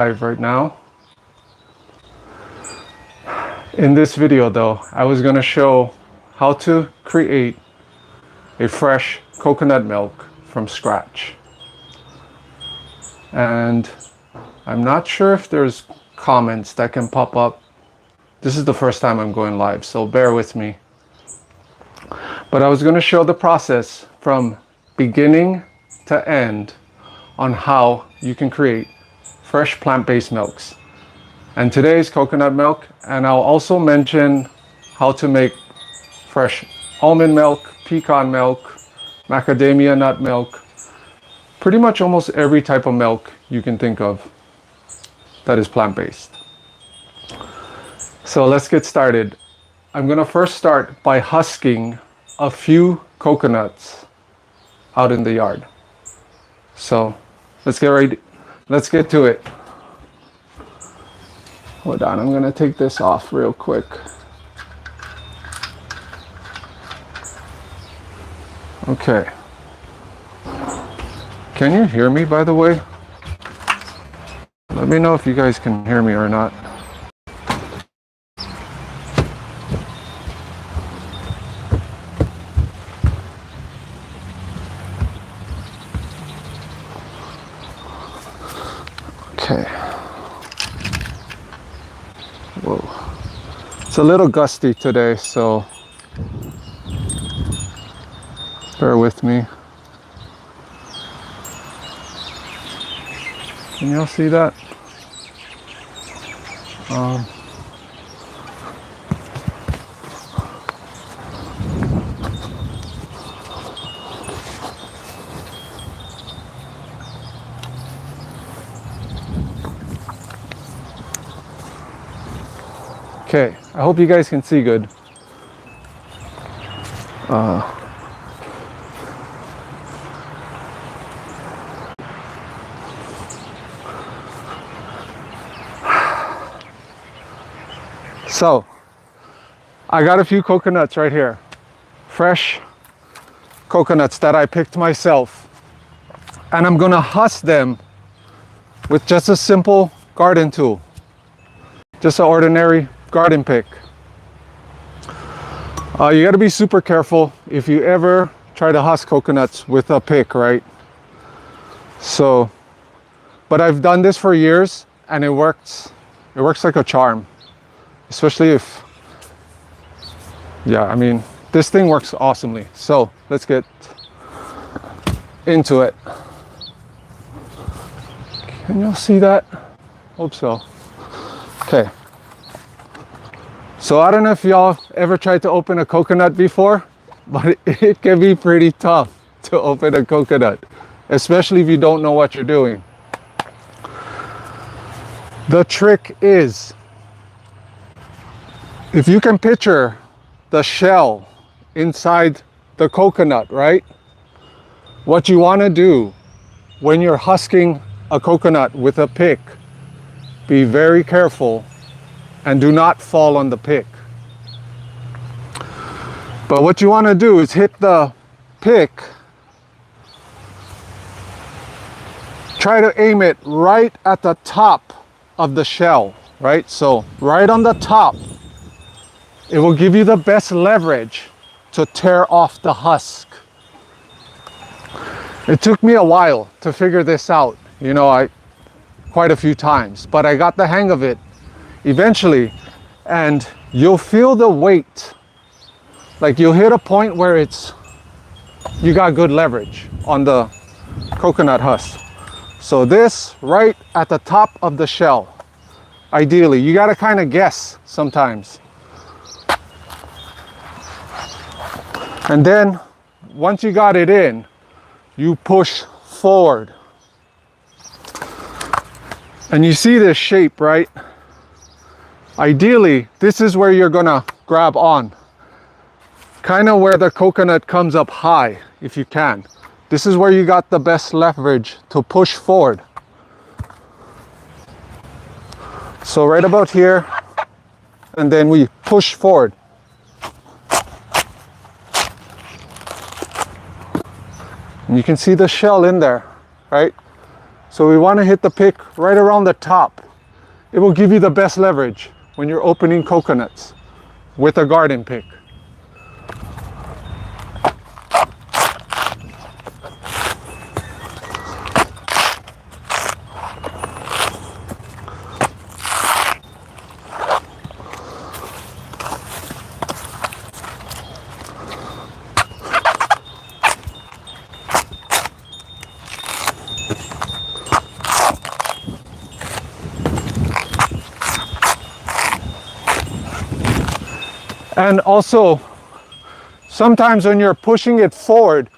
live right now. In this video though, I was going to show how to create a fresh coconut milk from scratch. And I'm not sure if there's comments that can pop up. This is the first time I'm going live, so bear with me. But I was going to show the process from beginning to end on how you can create fresh plant-based milks. And today's coconut milk, and I'll also mention how to make fresh almond milk, pecan milk, macadamia nut milk, pretty much almost every type of milk you can think of that is plant-based. So let's get started. I'm gonna first start by husking a few coconuts out in the yard. So let's get to it. Hold on, I'm gonna take this off real quick. Okay. Can you hear me, by the way? Let me know if you guys can hear me or not. Okay. Whoa. It's a little gusty today, so bear with me. Can y'all see that? Okay, I hope you guys can see good. So, I got a few coconuts right here. Fresh coconuts that I picked myself. And I'm gonna husk them with just a simple garden tool. Just an ordinary garden pick. You gotta be super careful if you ever try to husk coconuts with a pick, right? So, but I've done this for years and it works like a charm. Especially if, yeah, I mean, this thing works awesomely. So let's get into it. Can y'all see that? Hope so. Okay. So I don't know if y'all ever tried to open a coconut before, but it can be pretty tough to open a coconut, especially if you don't know what you're doing. The trick is, if you can picture the shell inside the coconut, right? What you want to do when you're husking a coconut with a pick, be very careful and do not fall on the pick. But what you want to do is hit the pick, try to aim it right at the top of the shell, right? So right on the top. It will give you the best leverage to tear off the husk. It took me a while to figure this out, you know, quite a few times, but I got the hang of it eventually, and you'll feel the weight. Like you'll hit a point where you got good leverage on the coconut husk. So this right at the top of the shell, ideally, you gotta kind of guess sometimes. And then once you got it in, you push forward. And you see this shape, right? Ideally, this is where you're gonna grab on. Kind of where the coconut comes up high, if you can. This is where you got the best leverage to push forward. So right about here, and then we push forward. And you can see the shell in there, right? So we want to hit the pick right around the top. It will give you the best leverage when you're opening coconuts with a garden pick. And also, sometimes when you're pushing it forward,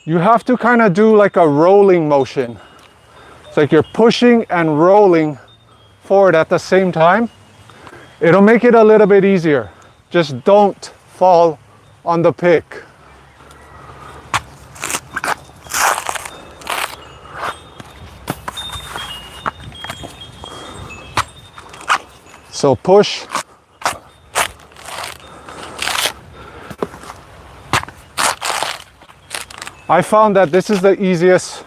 you have to kind of do like a rolling motion. It's like you're pushing and rolling forward at the same time. It'll make it a little bit easier. Just don't fall on the pick. So push. I found that this is the easiest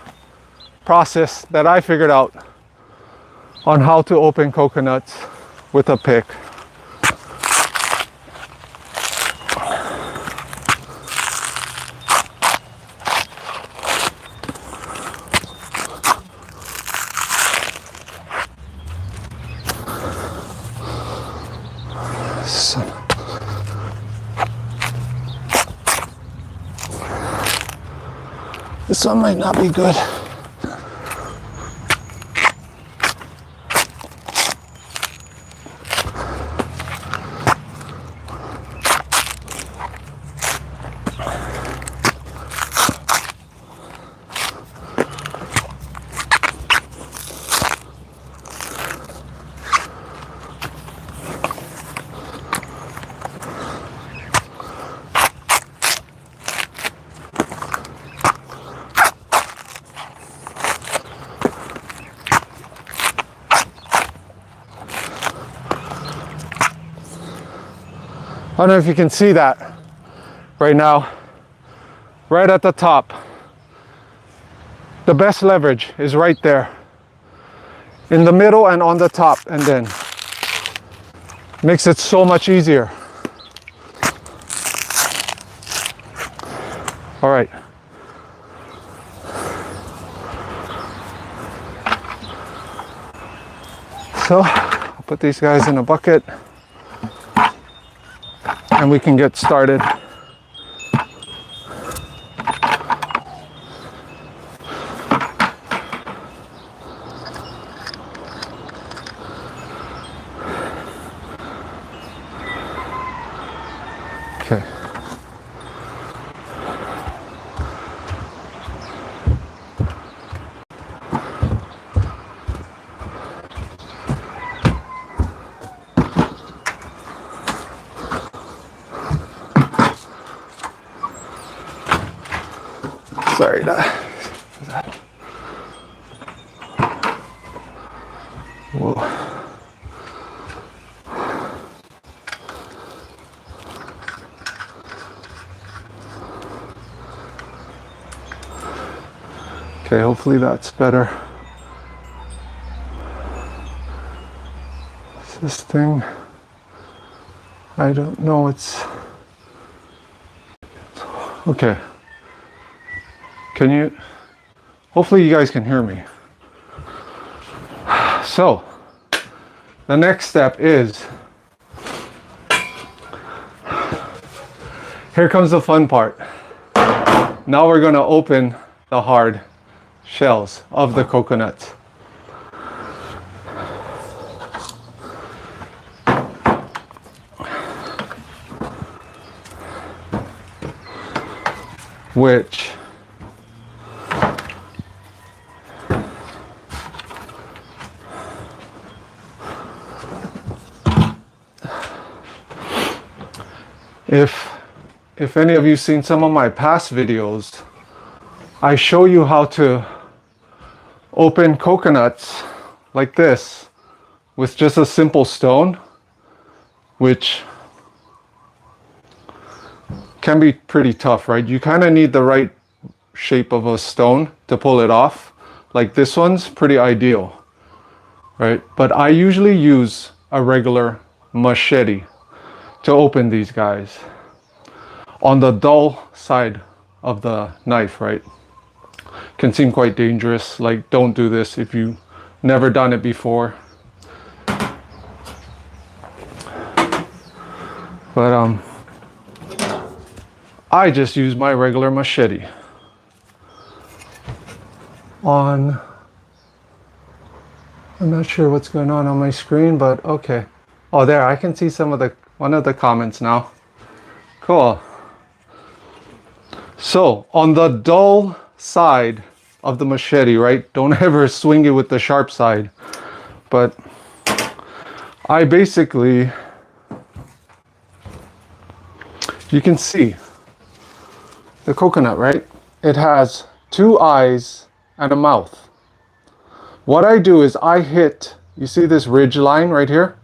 process that I figured out on how to open coconuts with a pick. This one might not be good. I don't know if you can see that right now, right at the top. The best leverage is right there, in the middle and on the top, and then makes it so much easier. All right. So I'll put these guys in a bucket and we can get started. Okay. Sorry, that. Whoa. Okay, hopefully that's better. What's this thing? I don't know, it's... Okay. Can you, hopefully you guys can hear me. So, the next step is, here comes the fun part. Now we're gonna open the hard shells of the coconuts. Which if any of you seen some of my past videos, I show you how to open coconuts like this with just a simple stone, which can be pretty tough, right? You kind of need the right shape of a stone to pull it off. like this one's pretty ideal, right? But I usually use a regular machete to open these guys on the dull side of the knife, right? Can seem quite dangerous. Like, don't do this if you never done it before. But I just use my regular machete on, I'm not sure what's going on my screen, but okay. Oh, there, I can see one of the comments now. Cool. So on the dull side of the machete, right? Don't ever swing it with the sharp side. But I basically, you can see the coconut, right? It has two eyes and a mouth. What I do is I hit, you see this ridge line right here?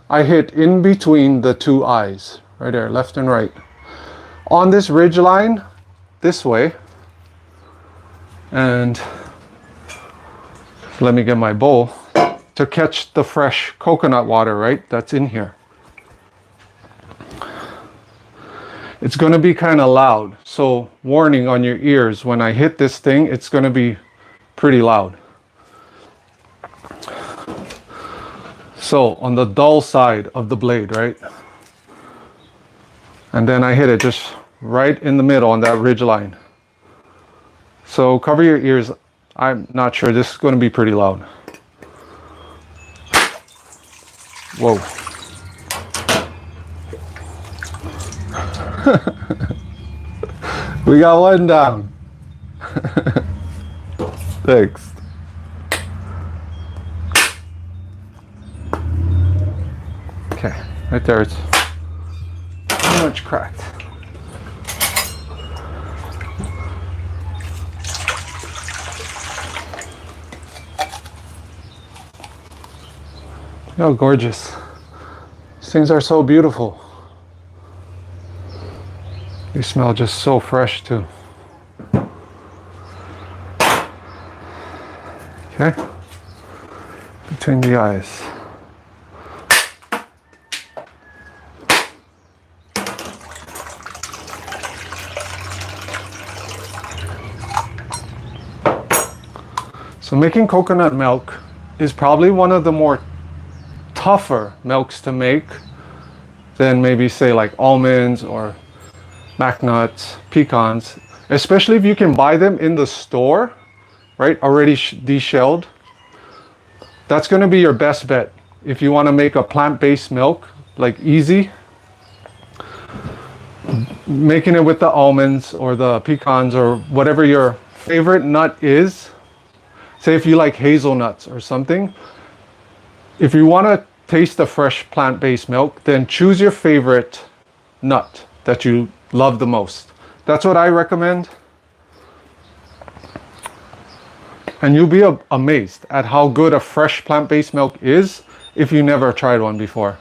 I hit in between the two eyes, right there, left and right. On this ridge line, this way, and let me get my bowl to catch the fresh coconut water, right? That's in here. It's going to be kind of loud, so warning on your ears, when I hit this thing, it's going to be pretty loud. So on the dull side of the blade, right? And then I hit it just right in the middle on that ridge line. So cover your ears. I'm not sure, this is going to be pretty loud. Whoa. We got one down. Thanks. Okay, right there, it's pretty much cracked. Oh, gorgeous. These things are so beautiful. They smell just so fresh too. Okay, between the eyes. So making coconut milk is probably one of the more tougher milks to make than maybe say like almonds or macnuts, pecans, especially if you can buy them in the store, right? Already deshelled. That's going to be your best bet if you want to make a plant-based milk, like easy. Making it with the almonds or the pecans or whatever your favorite nut is. Say if you like hazelnuts or something. If you want to taste the fresh plant-based milk, then choose your favorite nut that you love the most. That's what I recommend. And you'll be amazed at how good a fresh plant-based milk is if you never tried one before.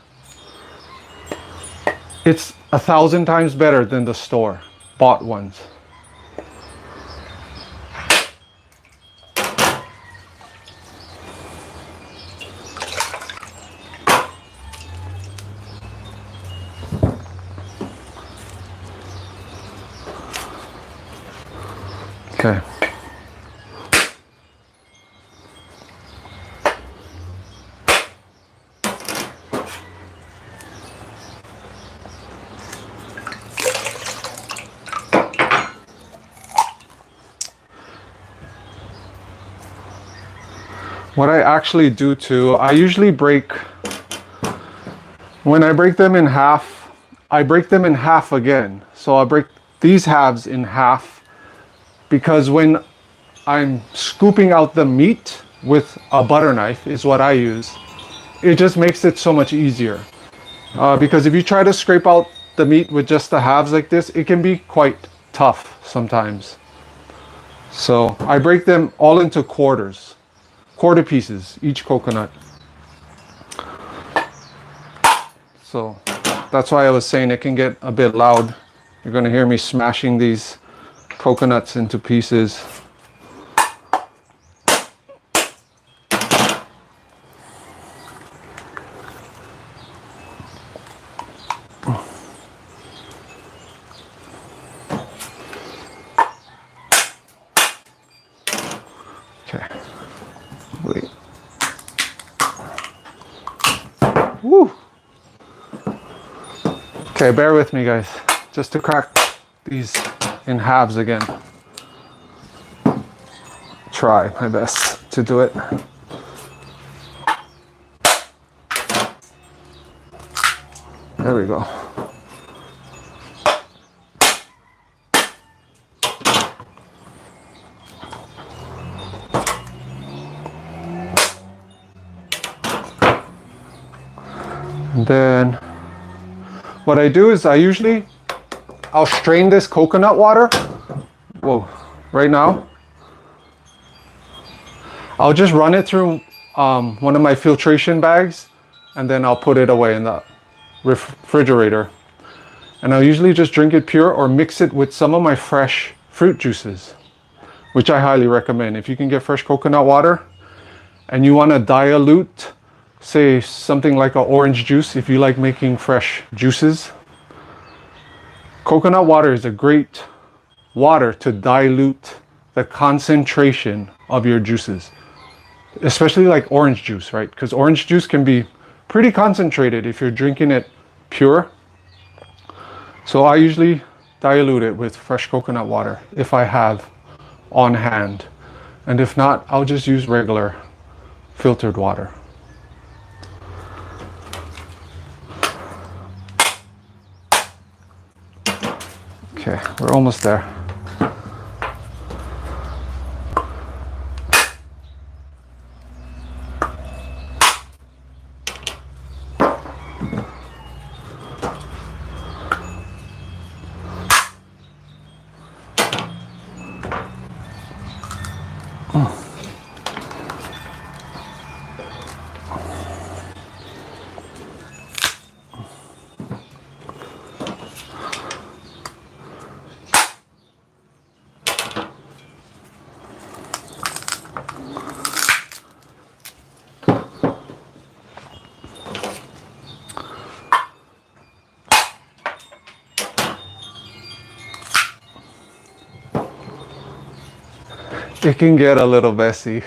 It's 1,000 times better than the store bought ones. Okay. What I actually do too, I usually when I break them in half, I break them in half again. So I break these halves in half, because when I'm scooping out the meat with a butter knife is what I use, it just makes it so much easier. Because if you try to scrape out the meat with just the halves like this, it can be quite tough sometimes. So I break them all into quarter pieces, each coconut. So that's why I was saying it can get a bit loud. You're going to hear me smashing these coconuts into pieces. Woo! Okay, bear with me, guys. Just to crack these in halves again. Try my best to do it. There we go. And then what I do is I'll strain this coconut water. Whoa, right now. I'll just run it through one of my filtration bags, and then I'll put it away in the refrigerator. And I'll usually just drink it pure or mix it with some of my fresh fruit juices, which I highly recommend. If you can get fresh coconut water and you want to dilute, say something like an orange juice, if you like making fresh juices, coconut water is a great water to dilute the concentration of your juices, especially like orange juice, right? Because orange juice can be pretty concentrated if you're drinking it pure. So I usually dilute it with fresh coconut water if I have on hand. And if not, I'll just use regular filtered water. Okay, we're almost there. It can get a little messy.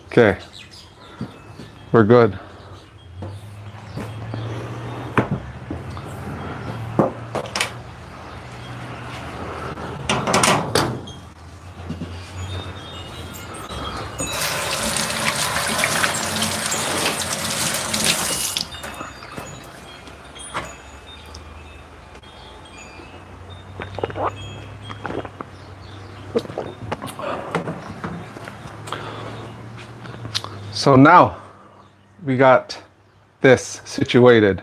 Okay, we're good. So now we got this situated.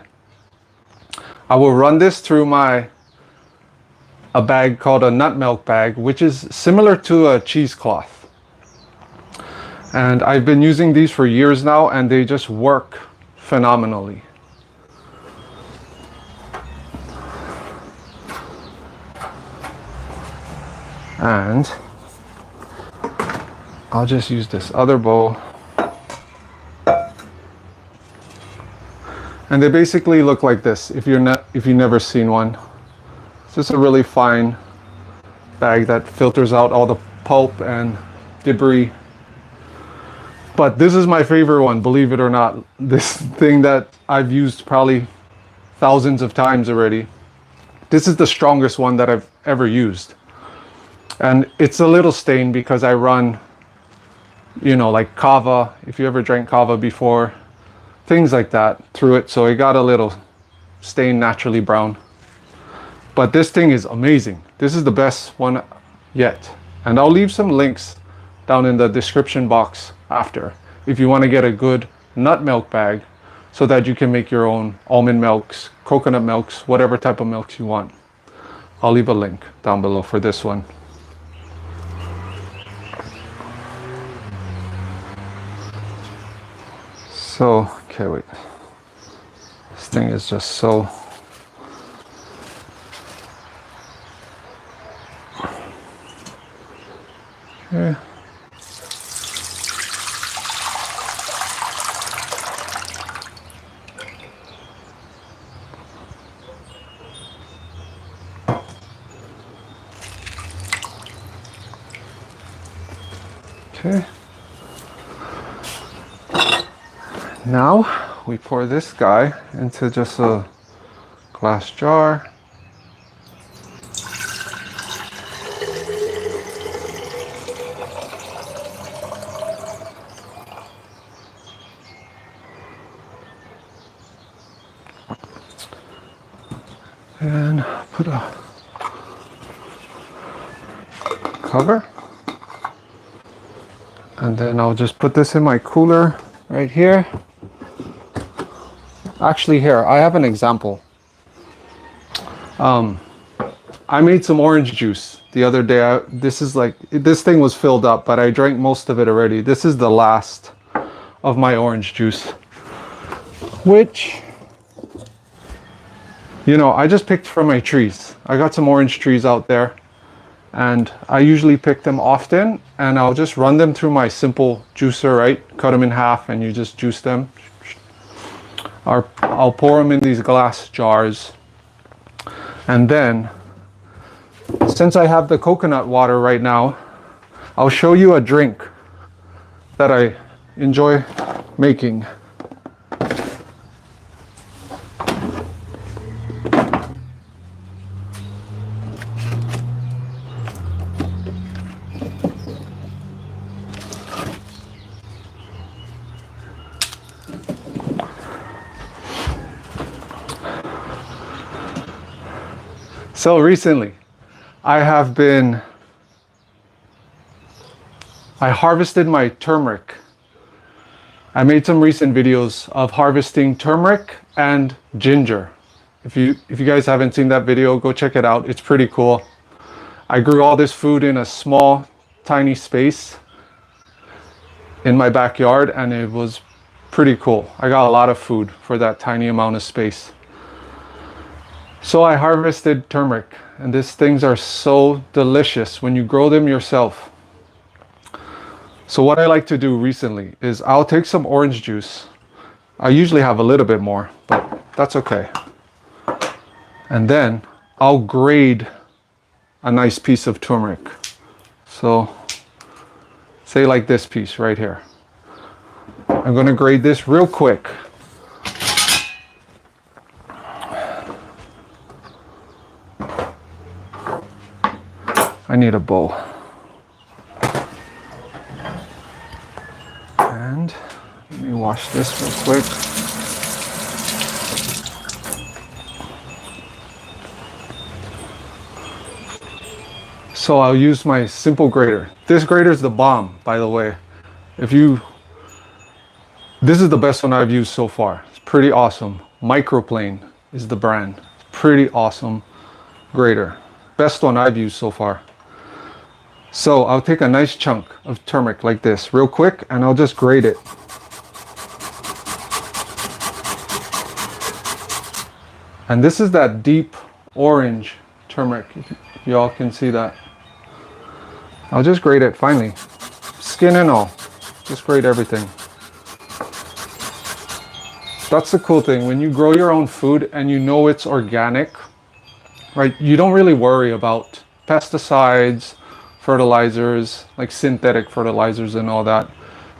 I will run this through a bag called a nut milk bag, which is similar to a cheesecloth. And I've been using these for years now, and they just work phenomenally. And I'll just use this other bowl. And they basically look like this if you've never seen one. It's just a really fine bag that filters out all the pulp and debris. But this is my favorite one, believe it or not. This thing that I've used probably thousands of times already. This is the strongest one that I've ever used. And it's a little stained because I run, like kava, if you ever drank kava before, things like that through it. So it got a little stained, naturally brown. But this thing is amazing. This is the best one yet. And I'll leave some links down in the description box after if you want to get a good nut milk bag so that you can make your own almond milks, coconut milks, whatever type of milks you want. I'll leave a link down below for this one. So, okay, wait. This thing is just so... Okay. Okay. Now we pour this guy into just a glass jar. And put a cover. And then I'll just put this in my cooler right here. Actually, here, I have an example. I made some orange juice the other day. This thing was filled up, but I drank most of it already. This is the last of my orange juice, which, you know, I just picked from my trees. I got some orange trees out there, and I usually pick them often, and I'll just run them through my simple juicer, right? Cut them in half and you just juice them. I'll pour them in these glass jars. And then, since I have the coconut water right now, I'll show you a drink that I enjoy making. So recently, I harvested my turmeric. I made some recent videos of harvesting turmeric and ginger. If you guys haven't seen that video, go check it out. It's pretty cool. I grew all this food in a small, tiny space in my backyard, and it was pretty cool. I got a lot of food for that tiny amount of space. So I harvested turmeric, and these things are so delicious when you grow them yourself. So what I like to do recently is I'll take some orange juice. I usually have a little bit more, but that's okay. And then I'll grate a nice piece of turmeric. So say like this piece right here. I'm going to grate this real quick. I need a bowl. And let me wash this real quick. So I'll use my simple grater. This grater is the bomb, by the way. This is the best one I've used so far. It's pretty awesome. Microplane is the brand. Pretty awesome grater. Best one I've used so far. So I'll take a nice chunk of turmeric like this real quick, and I'll just grate it. And this is that deep orange turmeric. Y'all can see that. I'll just grate it finally. Skin and all. Just grate everything. That's the cool thing. When you grow your own food and you know it's organic, right? You don't really worry about pesticides, fertilizers, like synthetic fertilizers and all that.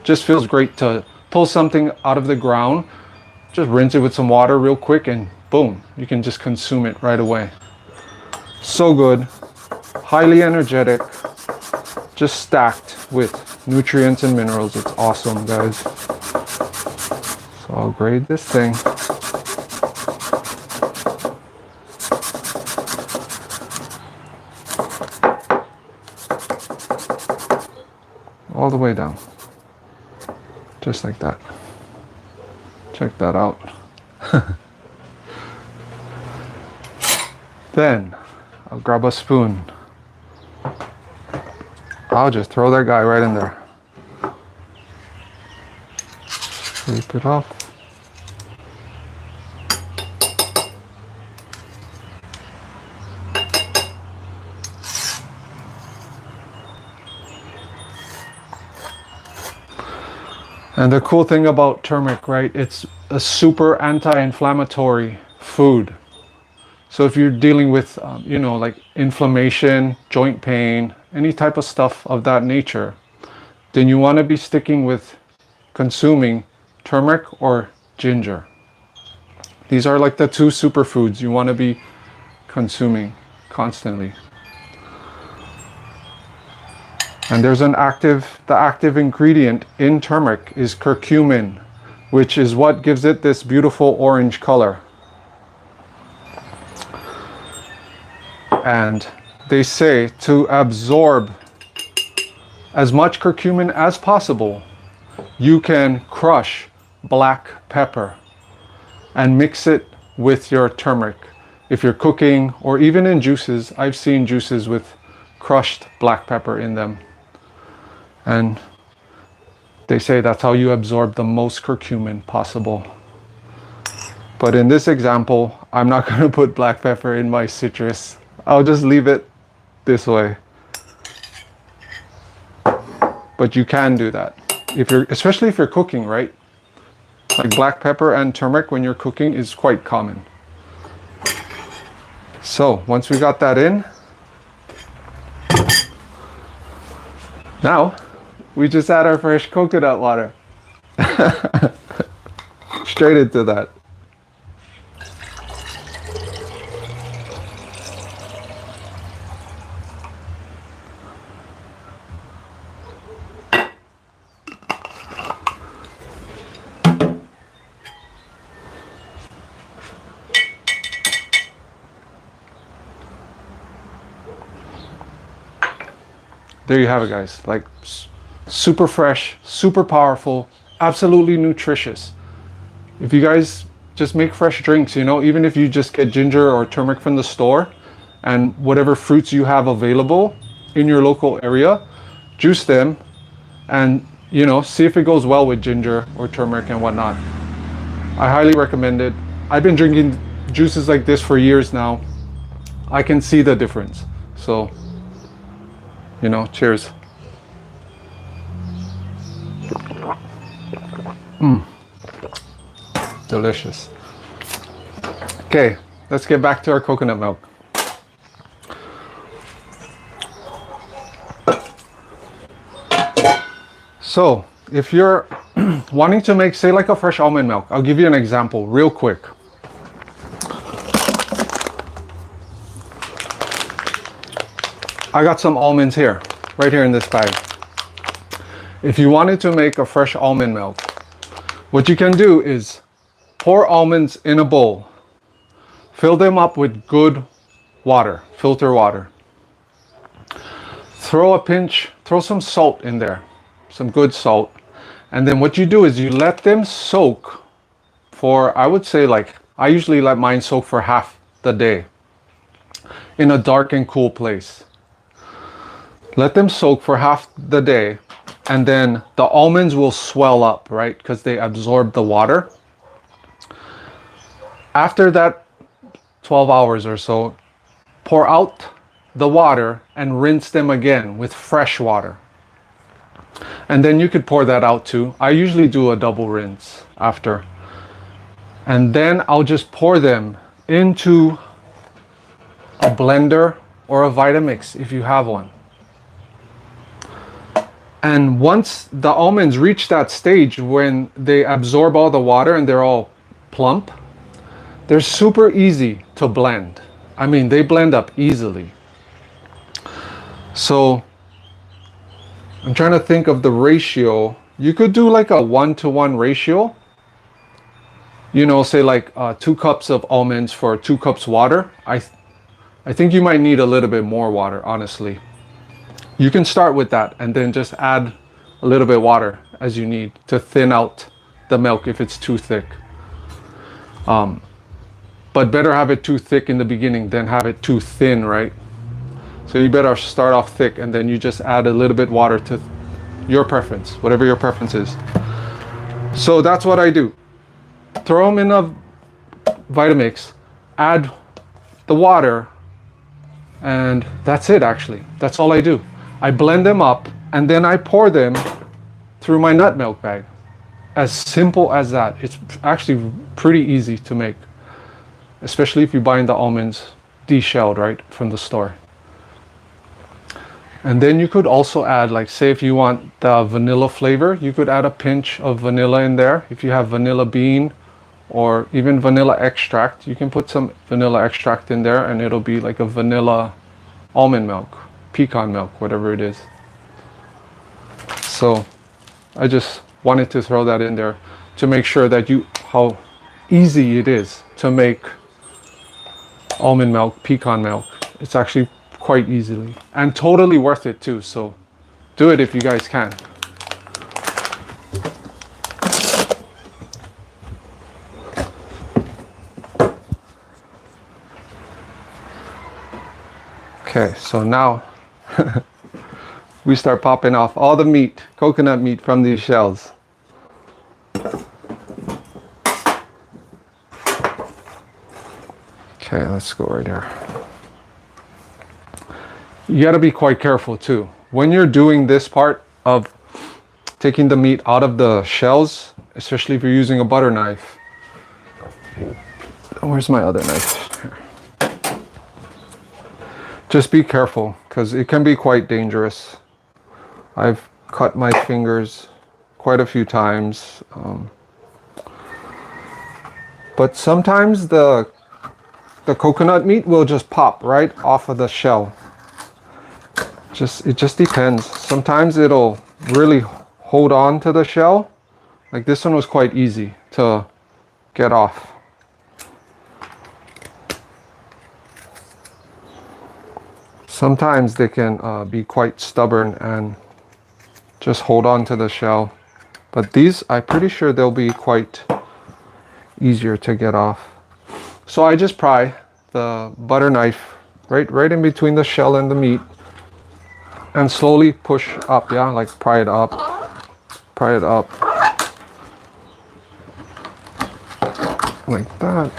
Just feels great to pull something out of the ground, just rinse it with some water real quick, and boom, you can just consume it right away. So good, highly energetic, just stacked with nutrients and minerals. It's awesome, guys. So I'll grate this thing. All the way down, just like that. Check that out. Then I'll grab a spoon. I'll just throw that guy right in there. Scrape it off. And the cool thing about turmeric, right, it's a super anti-inflammatory food. So if you're dealing with, you know, like inflammation, joint pain, any type of stuff of that nature, then you want to be sticking with consuming turmeric or ginger. These are like the two superfoods you want to be consuming constantly. And there's the active ingredient in turmeric is curcumin, which is what gives it this beautiful orange color. And they say to absorb as much curcumin as possible, you can crush black pepper and mix it with your turmeric. If you're cooking or even in juices, I've seen juices with crushed black pepper in them. And they say that's how you absorb the most curcumin possible. But in this example, I'm not going to put black pepper in my citrus. I'll just leave it this way. But you can do that. Especially if you're cooking, right? Like black pepper and turmeric when you're cooking is quite common. So once we got that in, now we just add our fresh coconut water. Straight into that. There you have it, guys. Like super fresh, super powerful, absolutely nutritious. If you guys just make fresh drinks, you know, even if you just get ginger or turmeric from the store and whatever fruits you have available in your local area, juice them and, you know, see if it goes well with ginger or turmeric and whatnot. I highly recommend it. I've been drinking juices like this for years now. I can see the difference. So, you know, cheers. Delicious. Okay, let's get back to our coconut milk. So, if you're wanting to make, say, like a fresh almond milk, I'll give you an example real quick. I got some almonds here, right here in this bag. If you wanted to make a fresh almond milk, what you can do is pour almonds in a bowl, fill them up with good water, filter water. Throw some salt in there, some good salt. And then what you do is you let them soak for, I would say, like, I usually let mine soak for half the day in a dark and cool place. Let them soak for half the day, and then the almonds will swell up, right? Because they absorb the water. After that 12 hours or so, pour out the water and rinse them again with fresh water. And then you could pour that out too. I usually do a double rinse after. And then I'll just pour them into a blender or a Vitamix if you have one. And once the almonds reach that stage when they absorb all the water and they're all plump, they're super easy to blend. I mean, they blend up easily. So I'm trying to think of the ratio. You could do like a 1-to-1 ratio. You know, say like 2 cups of almonds for 2 cups water. I think you might need a little bit more water, honestly. You can start with that and then just add a little bit of water as you need to thin out the milk if it's too thick. But better have it too thick in the beginning than have it too thin, right? So you better start off thick and then you just add a little bit water to your preference, whatever your preference is. So that's what I do. Throw them in a Vitamix, add the water, and that's it actually. That's all I do. I blend them up and then I pour them through my nut milk bag. As simple as that. It's actually pretty easy to make, especially if you're buying the almonds deshelled, right, from the store. And then you could also add, like, say if you want the vanilla flavor, you could add a pinch of vanilla in there. If you have vanilla bean or even vanilla extract, you can put some vanilla extract in there and it'll be like a vanilla almond milk, pecan milk, whatever it is. So I just wanted to throw that in there to make sure that how easy it is to make almond milk, pecan milk. It's actually quite easily and totally worth it too. So do it if you guys can. Okay, so now we start popping off all the meat, coconut meat from these shells. Okay, let's go right here. You got to be quite careful too. When you're doing this part of taking the meat out of the shells, especially if you're using a butter knife. Where's my other knife? Here. Just be careful because it can be quite dangerous. I've cut my fingers quite a few times. But sometimes the coconut meat will just pop right off of the shell. It just depends. Sometimes it'll really hold on to the shell. Like this one was quite easy to get off. Sometimes they can be quite stubborn and just hold on to the shell. But these, I'm pretty sure they'll be quite easier to get off. So I just pry the butter knife right in between the shell and the meat and slowly push up, yeah, like pry it up, like that.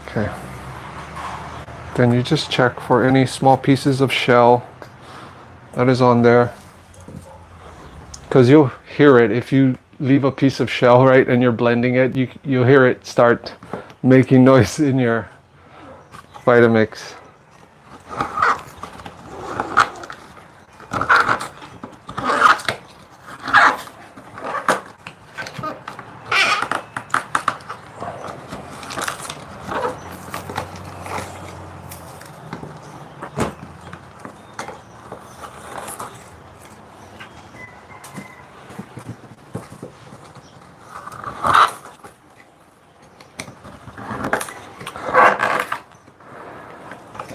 Okay. Then you just check for any small pieces of shell that is on there. Because you'll hear it if you leave a piece of shell, right, and you're blending it, you'll hear it start making noise in your Vitamix.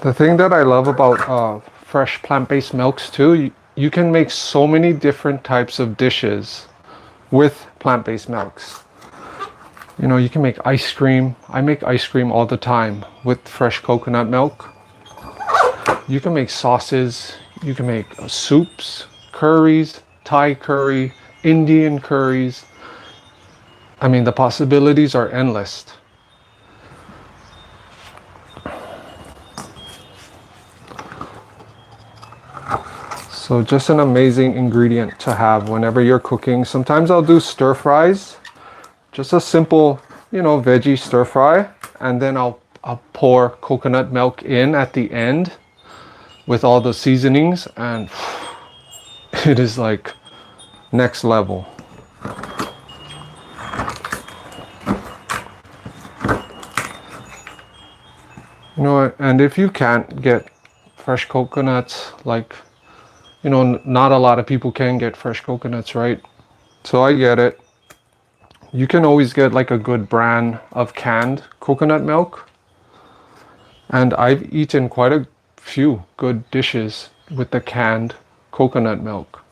The thing that I love about fresh plant-based milks too, you can make so many different types of dishes with plant-based milks. You know, you can make ice cream. I make ice cream all the time with fresh coconut milk. You can make sauces. You can make soups, curries, Thai curry, Indian curries. I mean, the possibilities are endless. So just an amazing ingredient to have whenever you're cooking. Sometimes I'll do stir fries, just a simple, you know, veggie stir fry, and then I'll pour coconut milk in at the end with all the seasonings, and it is like next level. You know, and if you can't get fresh coconuts, like, you know, not a lot of people can get fresh coconuts, right? So I get it. You can always get like a good brand of canned coconut milk. And I've eaten quite a few good dishes with the canned coconut milk.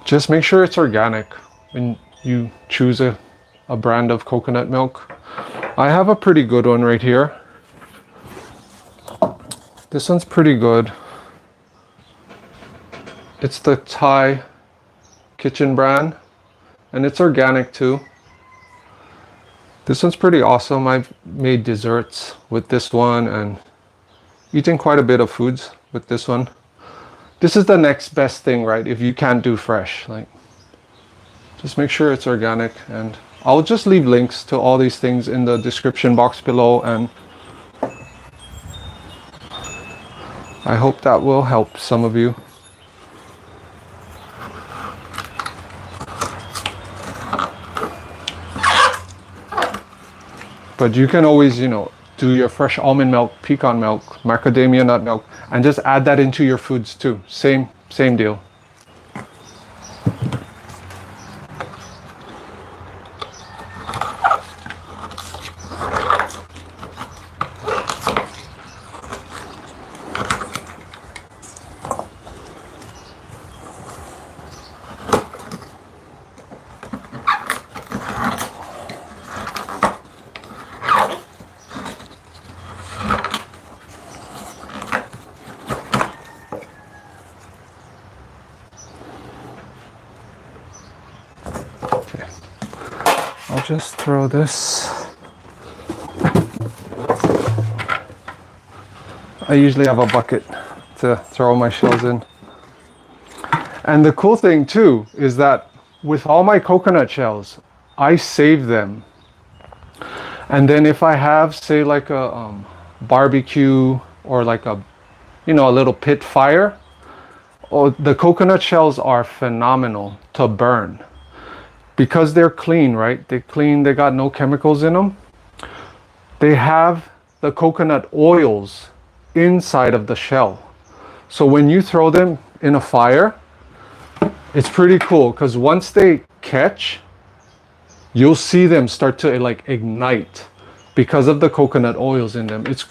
Just make sure it's organic when you choose a brand of coconut milk. I have a pretty good one right here. This one's pretty good. It's the Thai Kitchen brand, and it's organic too. This one's pretty awesome. I've made desserts with this one and eaten quite a bit of foods with this one. this is the next best thing, right? If you can't do fresh, like, just make sure it's organic. And I'll just leave links to all these things in the description box below, and I hope that will help some of you. But you can always, you know, do your fresh almond milk, pecan milk, macadamia nut milk, and just add that into your foods too. Same deal. I'll just throw this. I usually have a bucket to throw my shells in. And the cool thing too is that with all my coconut shells, I save them. And then if I have, say, like a barbecue or like a, you know, a little pit fire, oh, the coconut shells are phenomenal to burn. Because they're clean, right? They're clean, they got no chemicals in them. They have the coconut oils inside of the shell. So when you throw them in a fire, it's pretty cool, because once they catch, you'll see them start to like ignite because of the coconut oils in them. It's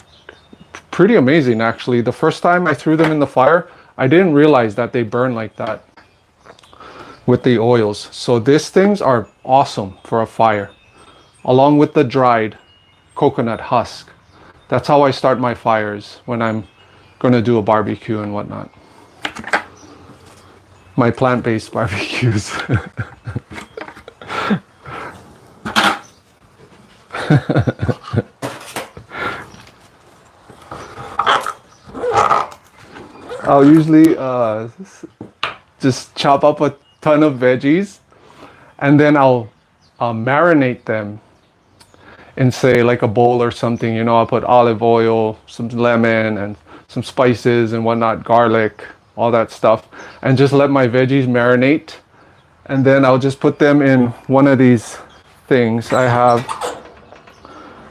pretty amazing, actually. The first time I threw them in the fire, I didn't realize that they burn like that with the oils. So these things are awesome for a fire, along with the dried coconut husk. That's how I start my fires when I'm going to do a barbecue and whatnot. My plant-based barbecues. I'll usually just chop up a ton of veggies, and then I'll marinate them in, say, like a bowl or something. You know, I'll put olive oil, some lemon, and some spices and whatnot, garlic, all that stuff, and just let my veggies marinate. And then I'll just put them in one of these things I have,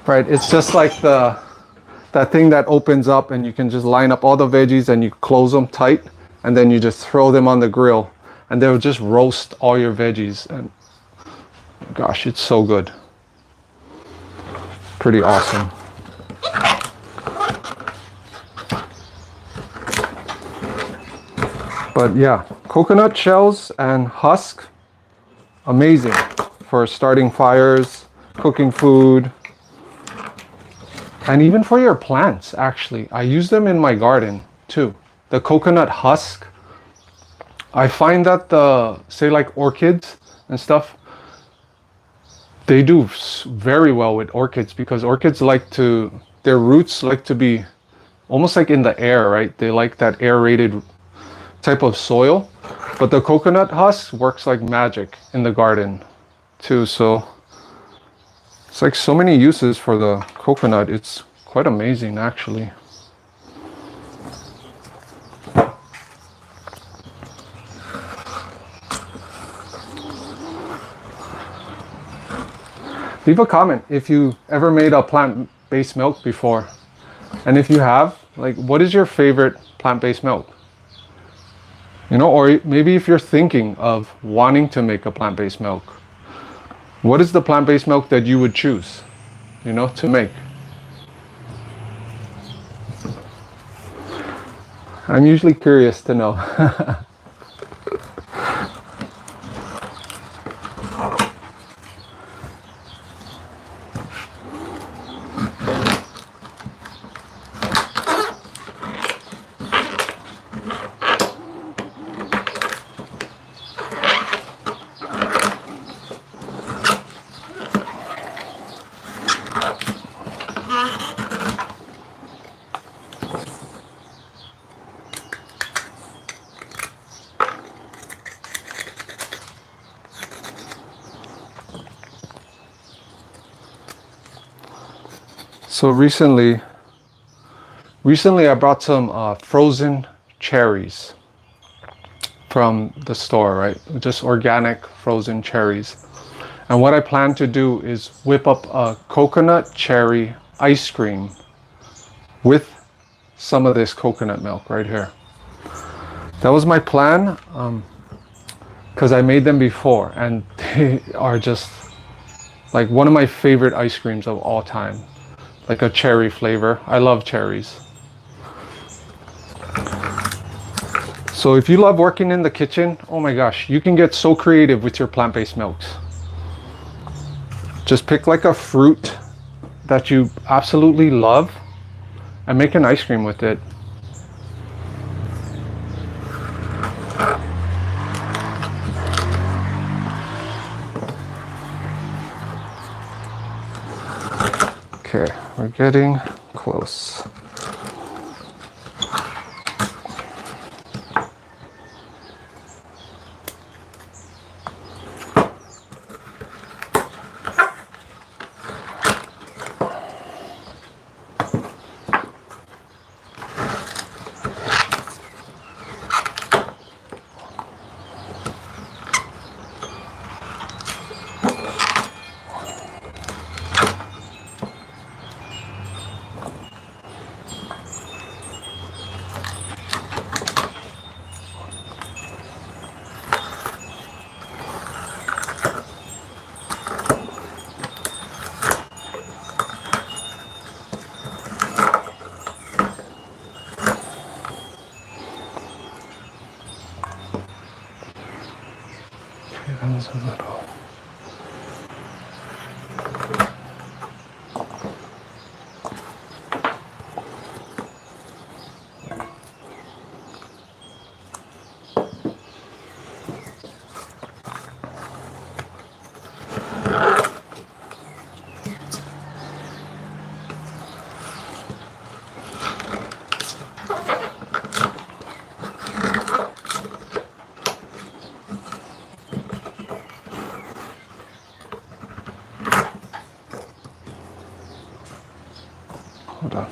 right? It's just like that thing that opens up, and you can just line up all the veggies and you close them tight, and then you just throw them on the grill, and they'll just roast all your veggies. And gosh, it's so good. Pretty awesome. But yeah, coconut shells and husk, amazing for starting fires, cooking food, and even for your plants, actually. I use them in my garden too. The coconut husk, I find that say like orchids and stuff, they do very well with orchids, because orchids like to, their roots like to be almost like in the air, right? They like that aerated type of soil. But the coconut husk works like magic in the garden too. So it's like so many uses for the coconut. It's quite amazing, actually. Leave a comment if you ever made a plant-based milk before. And if you have, like, what is your favorite plant-based milk? You know, or maybe if you're thinking of wanting to make a plant-based milk, what is the plant-based milk that you would choose, you know, to make? I'm usually curious to know. So recently I brought some frozen cherries from the store, right? Just organic frozen cherries. And what I plan to do is whip up a coconut cherry ice cream with some of this coconut milk right here. That was my plan, because I made them before and they are just like one of my favorite ice creams of all time. Like a cherry flavor. I love cherries. So if you love working in the kitchen, oh my gosh, you can get so creative with your plant-based milks. Just pick like a fruit that you absolutely love and make an ice cream with it. Okay, we're getting close. A little. Hold on.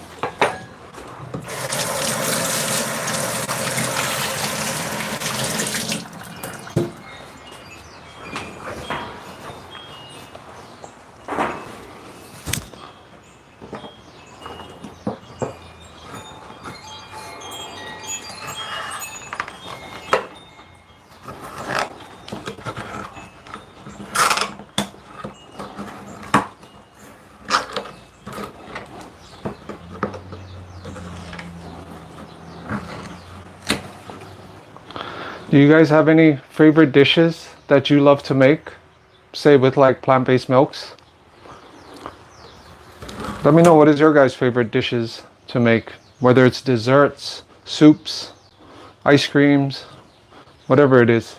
Do you guys have any favorite dishes that you love to make? Say with like plant-based milks? Let me know, what is your guys' favorite dishes to make? Whether it's desserts, soups, ice creams, whatever it is.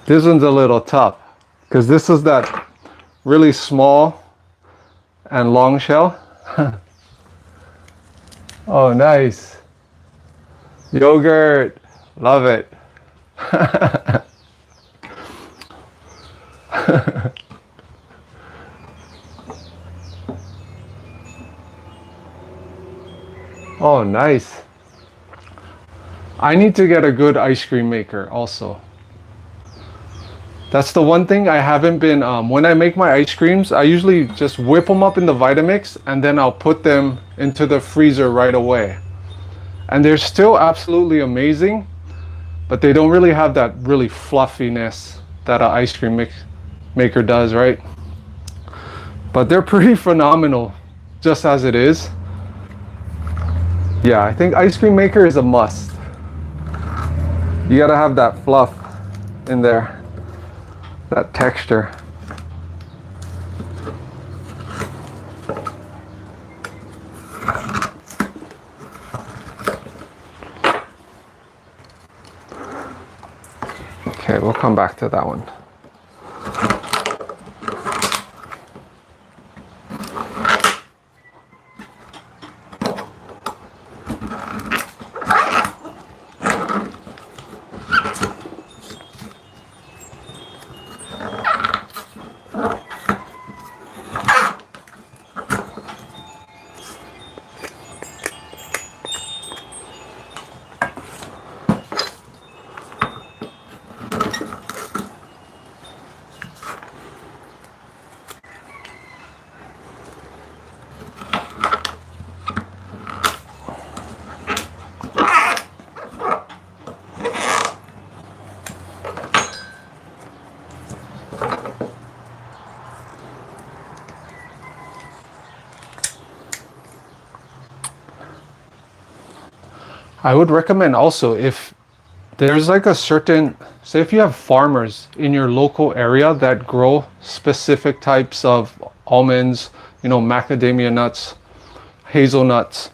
This one's a little tough because this is that really small and long shell. Oh, nice. Yogurt, love it. Oh, nice. I need to get a good ice cream maker also. That's the one thing I haven't been, when I make my ice creams, I usually just whip them up in the Vitamix and then I'll put them into the freezer right away. And they're still absolutely amazing, but they don't really have that really fluffiness that an ice cream maker does, right? But they're pretty phenomenal just as it is. Yeah, I think ice cream maker is a must. You gotta have that fluff in there. That texture. we'll come back to that one. I would recommend also, if there's like a certain, say if you have farmers in your local area that grow specific types of almonds, you know, macadamia nuts, hazelnuts,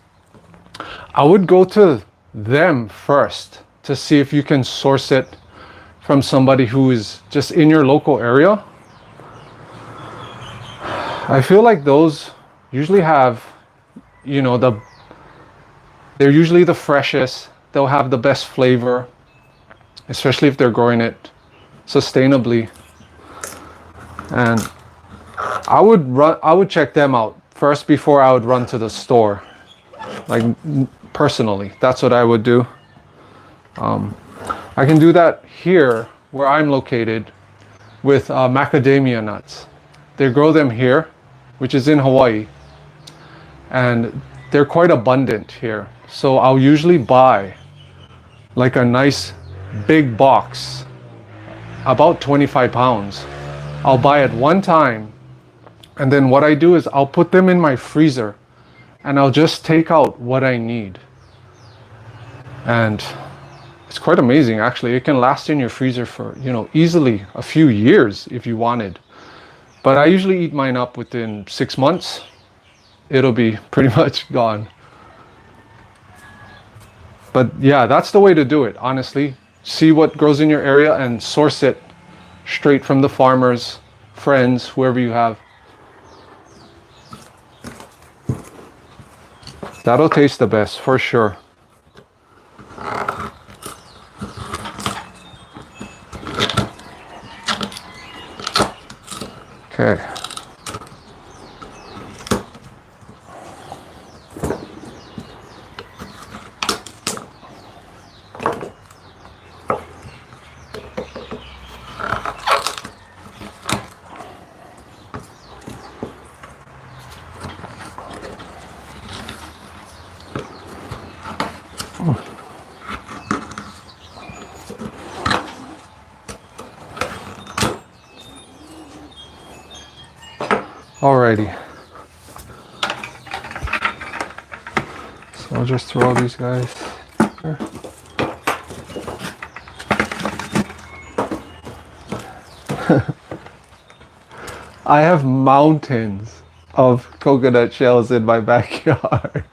I would go to them first to see if you can source it from somebody who is just in your local area. I feel like those usually have, you know, they're usually the freshest. They'll have the best flavor, especially if they're growing it sustainably. And I would check them out first before I would run to the store. Like personally, that's what I would do. I can do that here where I'm located with macadamia nuts. They grow them here, which is in Hawaii, and they're quite abundant here. So I'll usually buy like a nice big box, about 25 pounds. I'll buy it one time, and then what I do is I'll put them in my freezer and I'll just take out what I need. And it's quite amazing, actually. It can last in your freezer for, you know, easily a few years if you wanted. But I usually eat mine up within 6 months. It'll be pretty much gone. But yeah, that's the way to do it, honestly. See what grows in your area and source it straight from the farmers, friends, whoever you have. That'll taste the best, for sure. Okay. Alrighty. So I'll just throw these guys here. I have mountains of coconut shells in my backyard.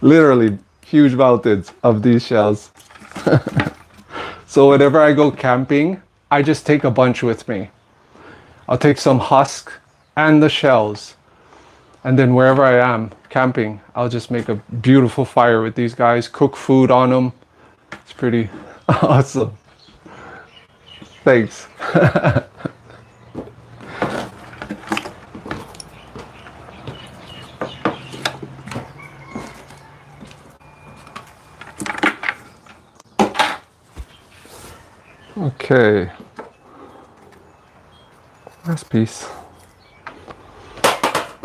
Literally huge mountains of these shells. So whenever I go camping, I just take a bunch with me. I'll take some husk and the shells. And then wherever I am camping, I'll just make a beautiful fire with these guys, cook food on them. It's pretty awesome. Thanks. Okay. Last piece.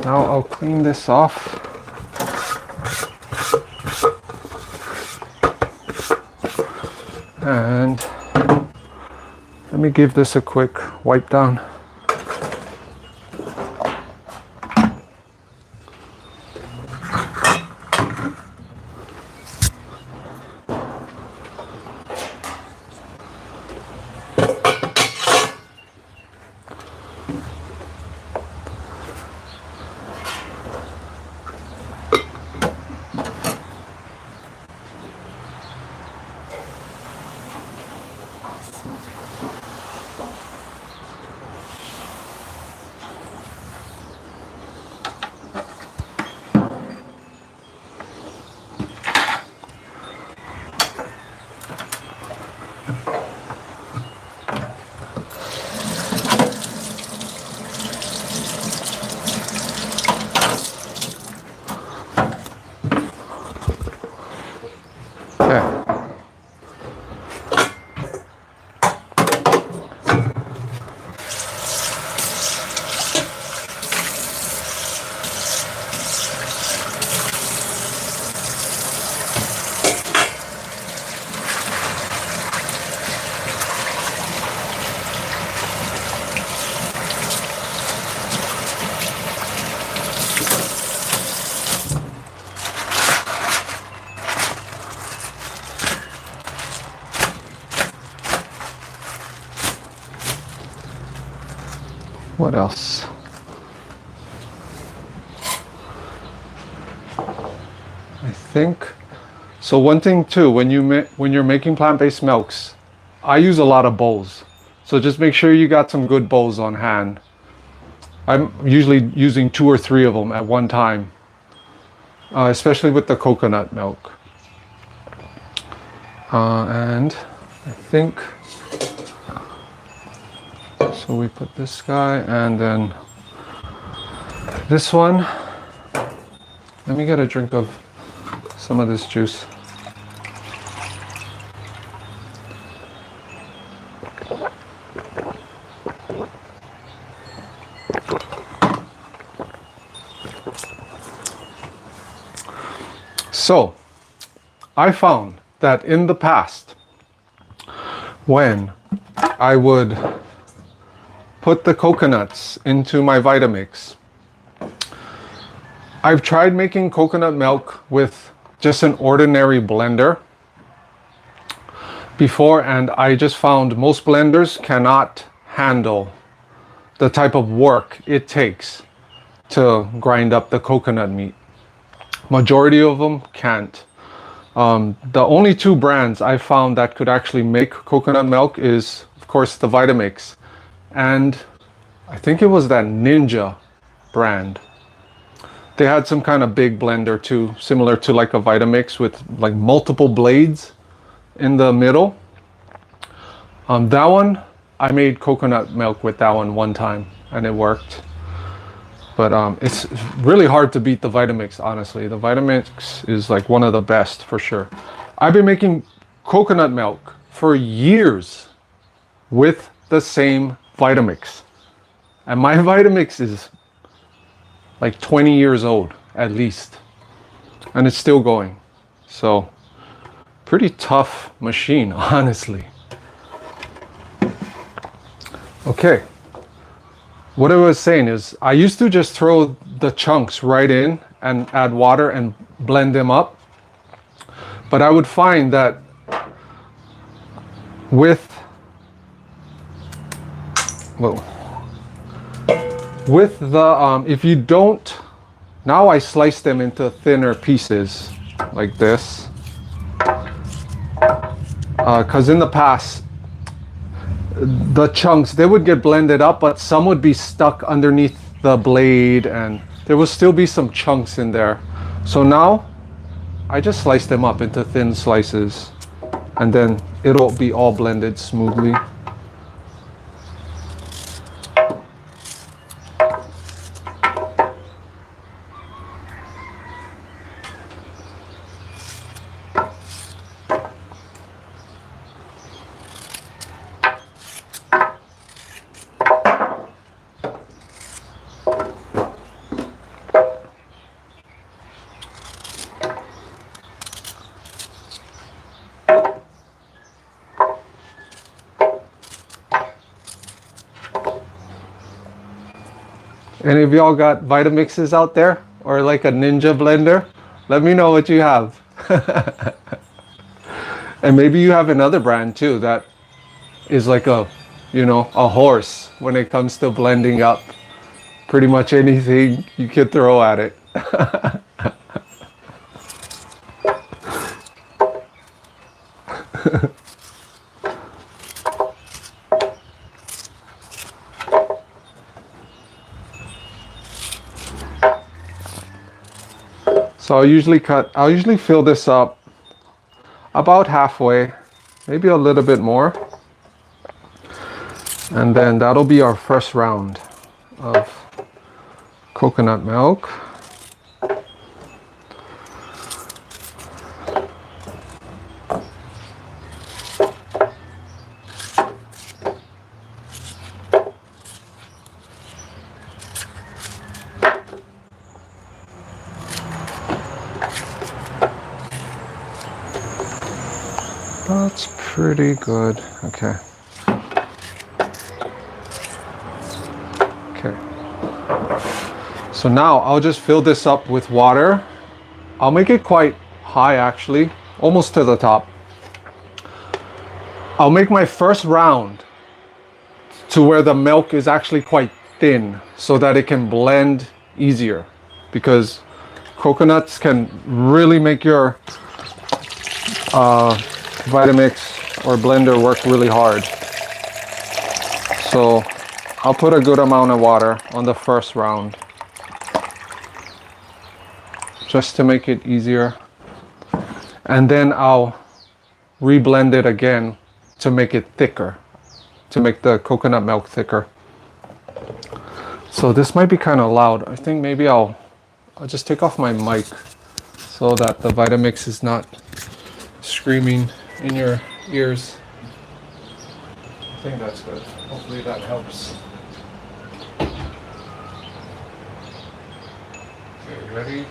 Now I'll clean this off. And let me give this a quick wipe down. What else? I think so. One thing too, when you're making plant-based milks, I use a lot of bowls. So just make sure you got some good bowls on hand. I'm usually using 2 or 3 of them at one time, especially with the coconut milk. And I think, so we put this guy and then this one. Let me get a drink of some of this juice. So, I found that in the past, when I would put the coconuts into my Vitamix, I've tried making coconut milk with just an ordinary blender before, and I just found most blenders cannot handle the type of work it takes to grind up the coconut meat. Majority of them can't. The only 2 brands I found that could actually make coconut milk is, of course, the Vitamix, and I think it was that Ninja brand. They had some kind of big blender too, similar to like a Vitamix with like multiple blades in the middle. That one, I made coconut milk with that one time and it worked. But it's really hard to beat the Vitamix, honestly. The Vitamix is like one of the best for sure. I've been making coconut milk for years with the same Vitamix. And my Vitamix is like 20 years old at least. And it's still going. So, pretty tough machine, honestly. Okay. What I was saying is, I used to just throw the chunks right in and add water and blend them up. But I would find that with the, if you don't, now I slice them into thinner pieces like this. Because in the past, the chunks, they would get blended up, but some would be stuck underneath the blade and there will still be some chunks in there. So now I just slice them up into thin slices and then it'll be all blended smoothly. Any of y'all got Vitamixes out there or like a Ninja blender? Let me know what you have. And maybe you have another brand too that is like a, you know, a horse when it comes to blending up pretty much anything you could throw at it. So I'll usually fill this up about halfway, maybe a little bit more. And then that'll be our first round of coconut milk. That's pretty good. Okay. Okay. So now I'll just fill this up with water. I'll make it quite high actually, almost to the top. I'll make my first round to where the milk is actually quite thin so that it can blend easier, because coconuts can really make your Vitamix or blender work really hard. So I'll put a good amount of water on the first round just to make it easier, and then I'll reblend it again to make it thicker, to make the coconut milk thicker. So this might be kind of loud. I think maybe I'll just take off my mic so that the Vitamix is not screaming in your ears. I think that's good. Hopefully that helps. Okay, ready?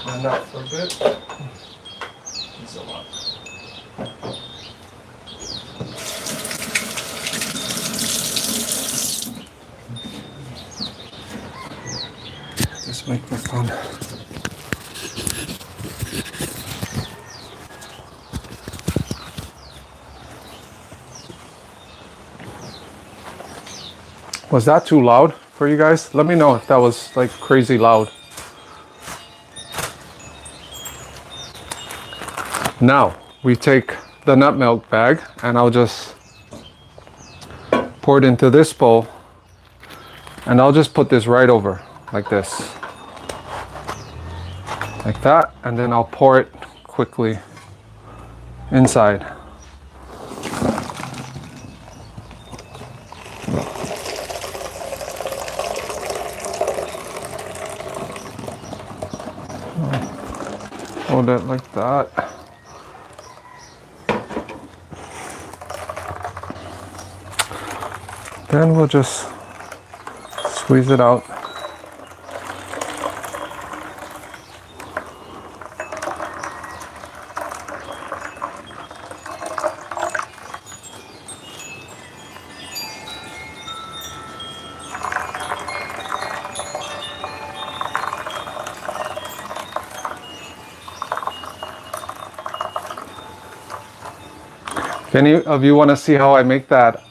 And that for a bit. It's a lot. This microphone. Was that too loud for you guys? Let me know if that was like crazy loud. Now we take the nut milk bag and I'll just pour it into this bowl, and I'll just put this right over like this, like that, and then I'll pour it quickly inside. Hold it like that. Then we'll just squeeze it out. If any of you want to see how I make that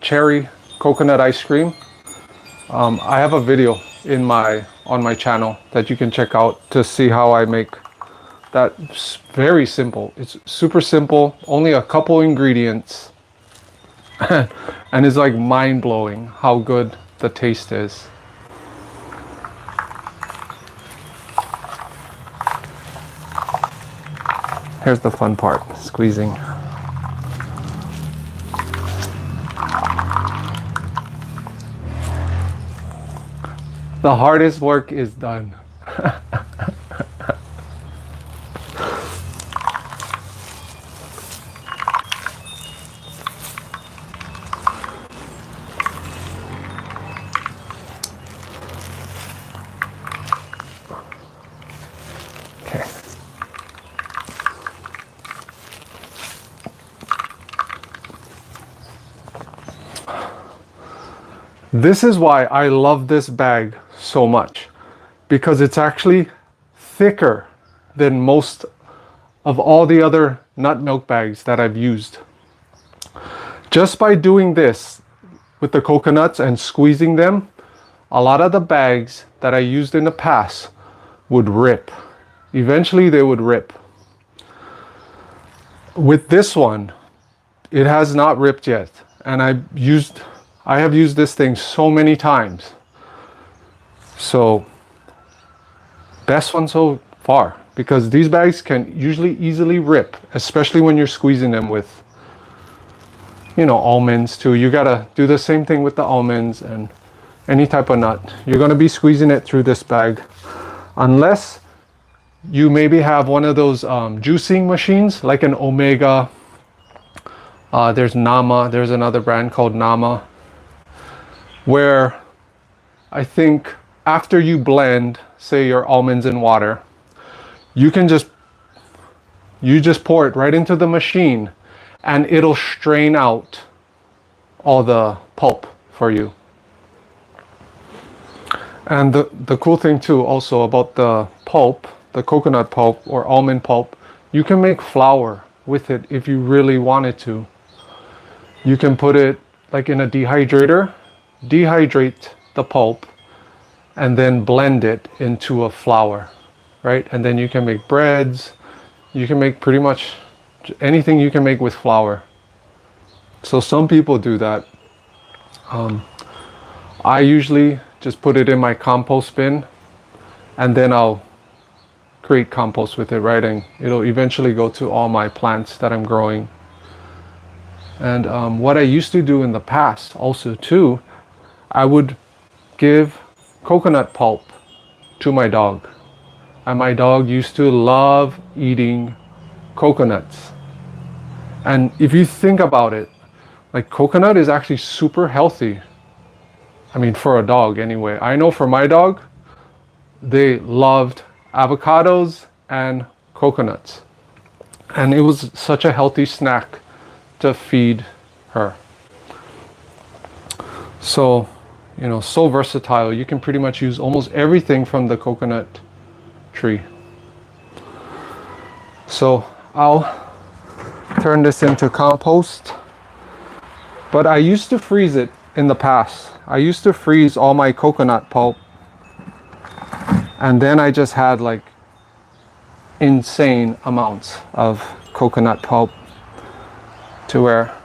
cherry coconut ice cream, I have a video on my channel that you can check out to see how I make that. It's very simple. It's super simple, only a couple ingredients, and it's like mind-blowing how good the taste is. Here's the fun part, squeezing. The hardest work is done. Okay. This is why I love this bag so much, because it's actually thicker than most of all the other nut milk bags that I've used. Just by doing this with the coconuts and squeezing them, a lot of the bags that I used in the past would rip. Eventually they would rip. With this one, it has not ripped yet, and I have used this thing so many times. So best one so far, because these bags can usually easily rip, especially when you're squeezing them with, almonds too. You gotta do the same thing with the almonds and any type of nut. You're gonna be squeezing it through this bag, unless you maybe have one of those juicing machines like an Omega. There's Nama. There's another brand called Nama, where I think after you blend, say, your almonds in water, you just pour it right into the machine and it'll strain out all the pulp for you. And the cool thing too also about the pulp, the coconut pulp or almond pulp, you can make flour with it if you really wanted to. You can put it like in a dehydrator, dehydrate the pulp, and then blend it into a flour, right? And then you can make breads. You can make pretty much anything you can make with flour. So some people do that. I usually just put it in my compost bin, and then I'll create compost with it, right? And it'll eventually go to all my plants that I'm growing. And what I used to do in the past also too, I would give coconut pulp to my dog. And my dog used to love eating coconuts. And if you think about it, like coconut is actually super healthy. I mean, for a dog anyway. I know for my dog, they loved avocados and coconuts. And it was such a healthy snack to feed her. So, you know, so versatile. You can pretty much use almost everything from the coconut tree. So I'll turn this into compost. But I used to freeze it in the past. I used to freeze all my coconut pulp. And then I just had like insane amounts of coconut pulp to where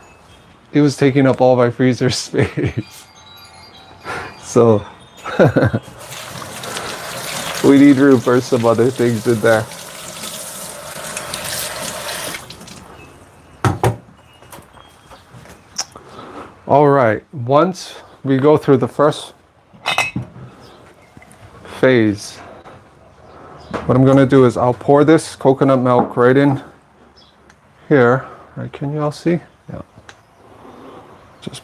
it was taking up all my freezer space. So we need room for some other things in there. All right, once we go through the first phase, what I'm gonna do is I'll pour this coconut milk right in here. Right, can you all see? Yeah. Just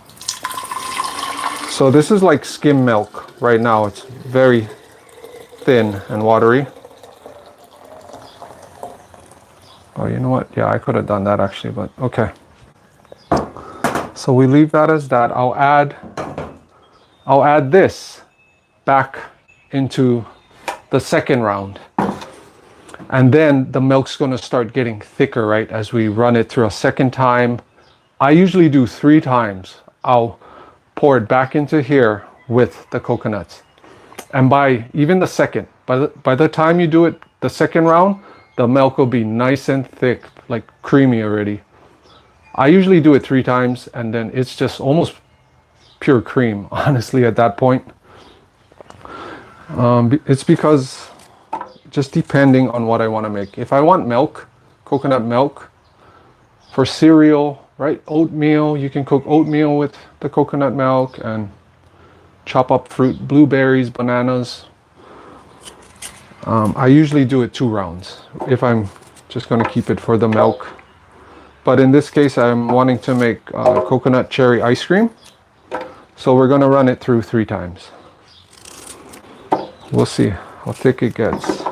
so this is like skim milk right now. It's very thin and watery. Oh, you know what? Yeah, I could have done that actually, but okay. So we leave that as that. I'll add this back into the second round. And then the milk's going to start getting thicker, right, as we run it through a second time. I usually do 3 times. I'll pour it back into here with the coconuts. And by even the second, by the time you do it the second round, the milk will be nice and thick, like creamy already. I usually do it 3 times, and then it's just almost pure cream, honestly, at that point. It's because just depending on what I want to make. If I want milk, coconut milk, for cereal, right? Oatmeal, you can cook oatmeal with the coconut milk and chop up fruit, blueberries, bananas. I usually do it 2 rounds if I'm just going to keep it for the milk. But in this case, I'm wanting to make coconut cherry ice cream. So we're going to run it through 3 times. We'll see how thick it gets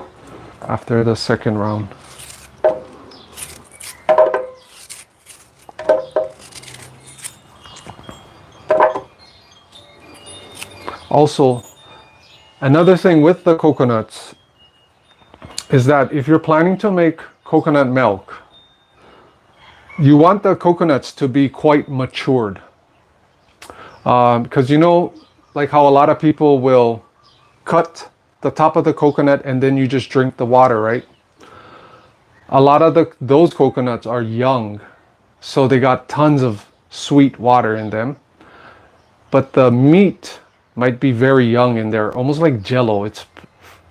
after the second round. Also, another thing with the coconuts is that if you're planning to make coconut milk, you want the coconuts to be quite matured. Because you know, like how a lot of people will cut the top of the coconut and then you just drink the water, right? A lot of those coconuts are young, so they got tons of sweet water in them. But the meat might be very young in there, almost like jello. It's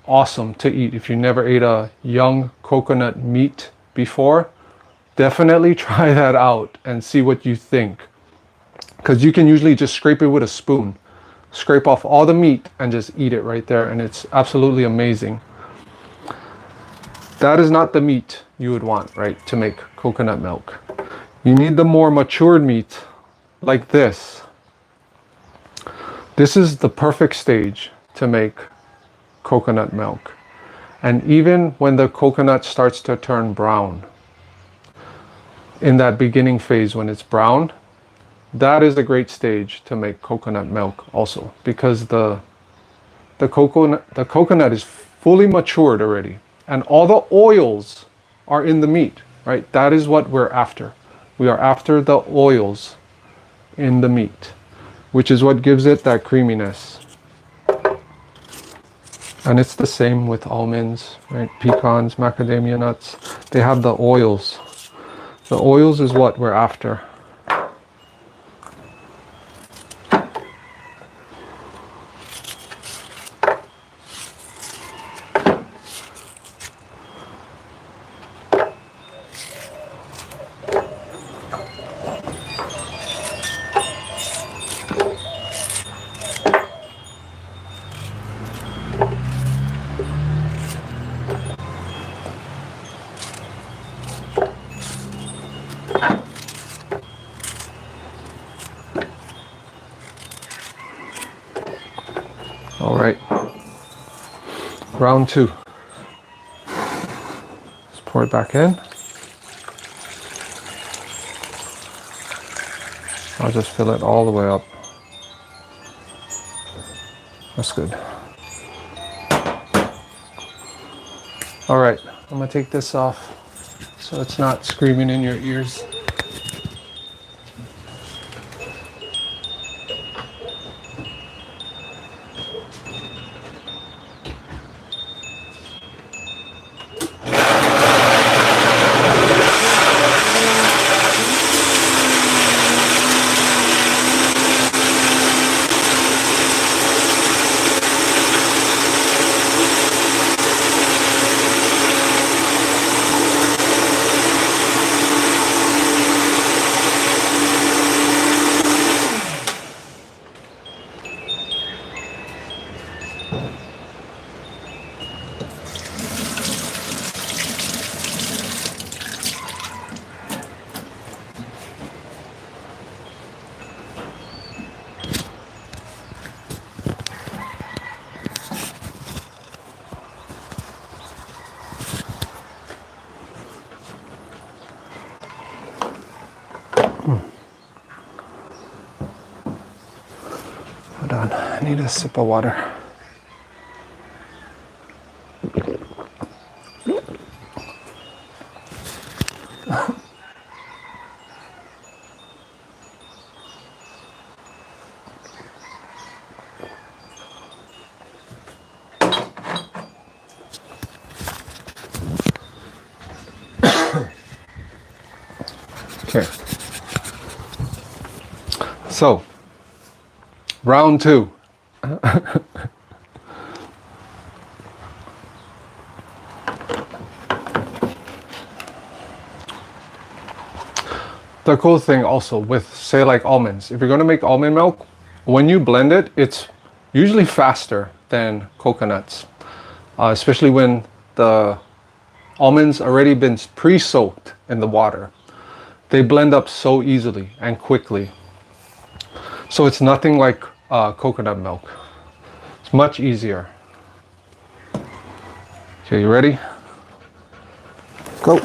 awesome to eat. If you never ate a young coconut meat before, definitely try that out and see what you think. Because you can usually just scrape it with a spoon. Scrape off all the meat and just eat it right there, and it's absolutely amazing. That is not the meat you would want, right, to make coconut milk. You need the more matured meat, like this. This is the perfect stage to make coconut milk. And even when the coconut starts to turn brown, in that beginning phase when it's brown, that is a great stage to make coconut milk also, because the coconut is fully matured already, and all the oils are in the meat, right? That is what we're after. We are after the oils in the meat, which is what gives it that creaminess. And it's the same with almonds, right? Pecans, macadamia nuts, they have the oils. The oils is what we're after. All right, round two. Let's pour it back in. I'll just fill it all the way up. That's good. All right, I'm gonna take this off so it's not screaming in your ears. Hold on, I need a sip of water. Okay. So, round two. The cool thing also with, say, like almonds, if you're going to make almond milk, when you blend it, it's usually faster than coconuts, especially when the almonds already been pre-soaked in the water. They blend up so easily and quickly. So it's nothing like coconut milk. It's much easier. Okay, you ready? Go.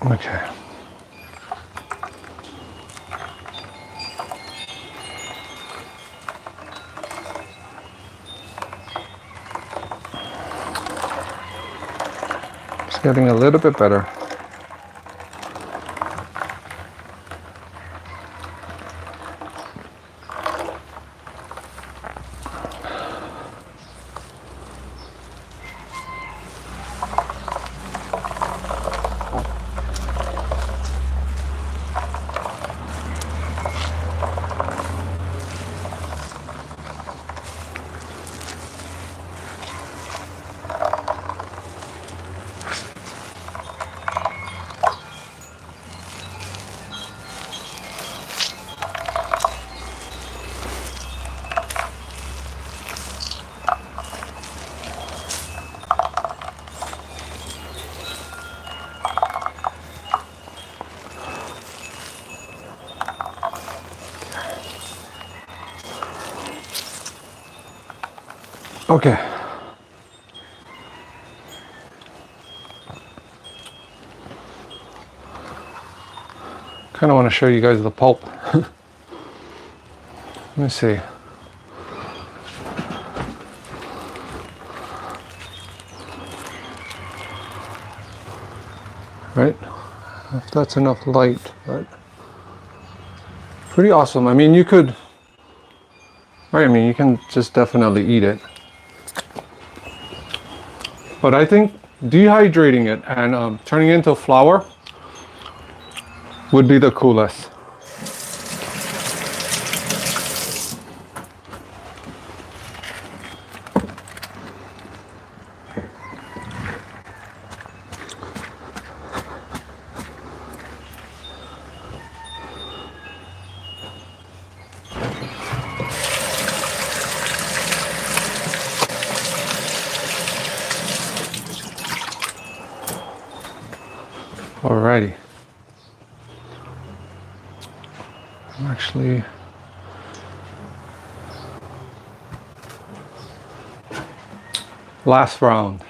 Okay. It's getting a little bit better. Okay. Kind of want to show you guys the pulp. Let me see. Right? If that's enough light, but pretty awesome. I mean, you could, right? I mean, you can just definitely eat it. But I think dehydrating it and turning it into flour would be the coolest. Alrighty. I'm actually last round.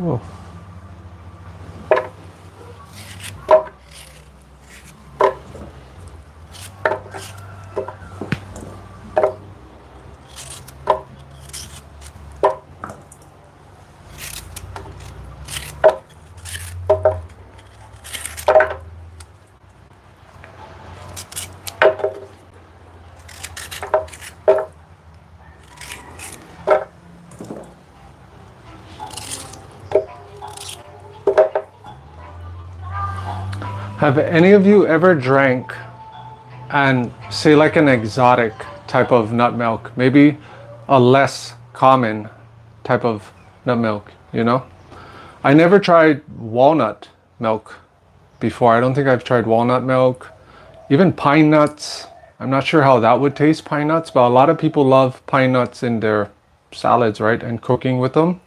Whoa. Have any of you ever drank and say like an exotic type of nut milk, maybe a less common type of nut milk, you know? I never tried walnut milk before. I don't think I've tried walnut milk. Even pine nuts. I'm not sure how that would taste, pine nuts, but a lot of people love pine nuts in their salads, right? And cooking with them.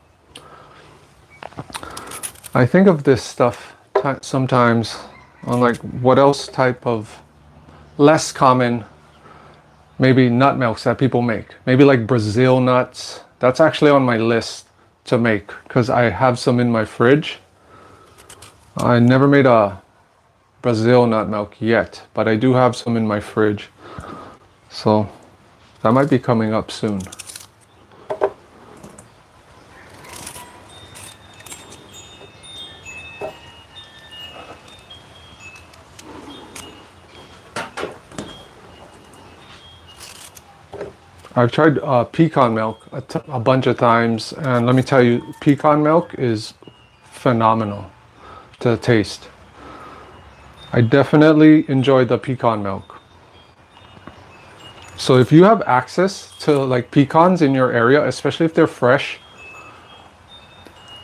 I think of this stuff sometimes on like what else type of less common maybe nut milks that people make. Maybe like Brazil nuts. That's actually on my list to make because I have some in my fridge. I never made a Brazil nut milk yet, but I do have some in my fridge. So that might be coming up soon. I've tried pecan milk a bunch of times, and let me tell you, pecan milk is phenomenal to taste. I definitely enjoy the pecan milk. So if you have access to like pecans in your area, especially if they're fresh,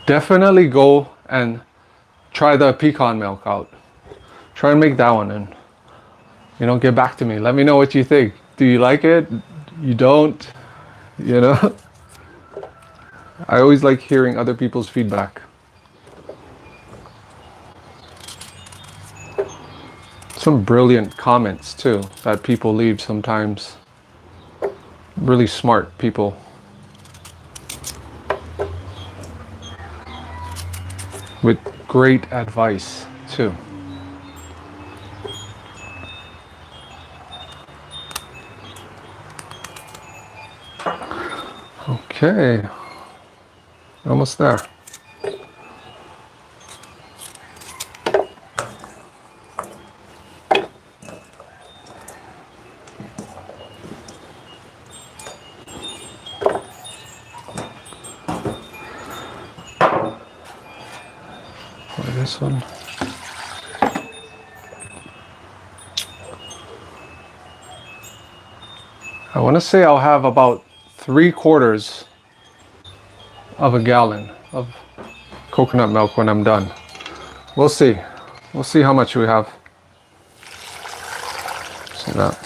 definitely go and try the pecan milk out. Try and make that one and, you know, get back to me. Let me know what you think. Do you like it? You don't? You know? I always like hearing other people's feedback. Some brilliant comments too that people leave sometimes. Really smart people. With great advice too. Okay, almost there. This one. I want to say I'll have about 3/4 of a gallon of coconut milk when I'm done. We'll see. We'll see how much we have. See that?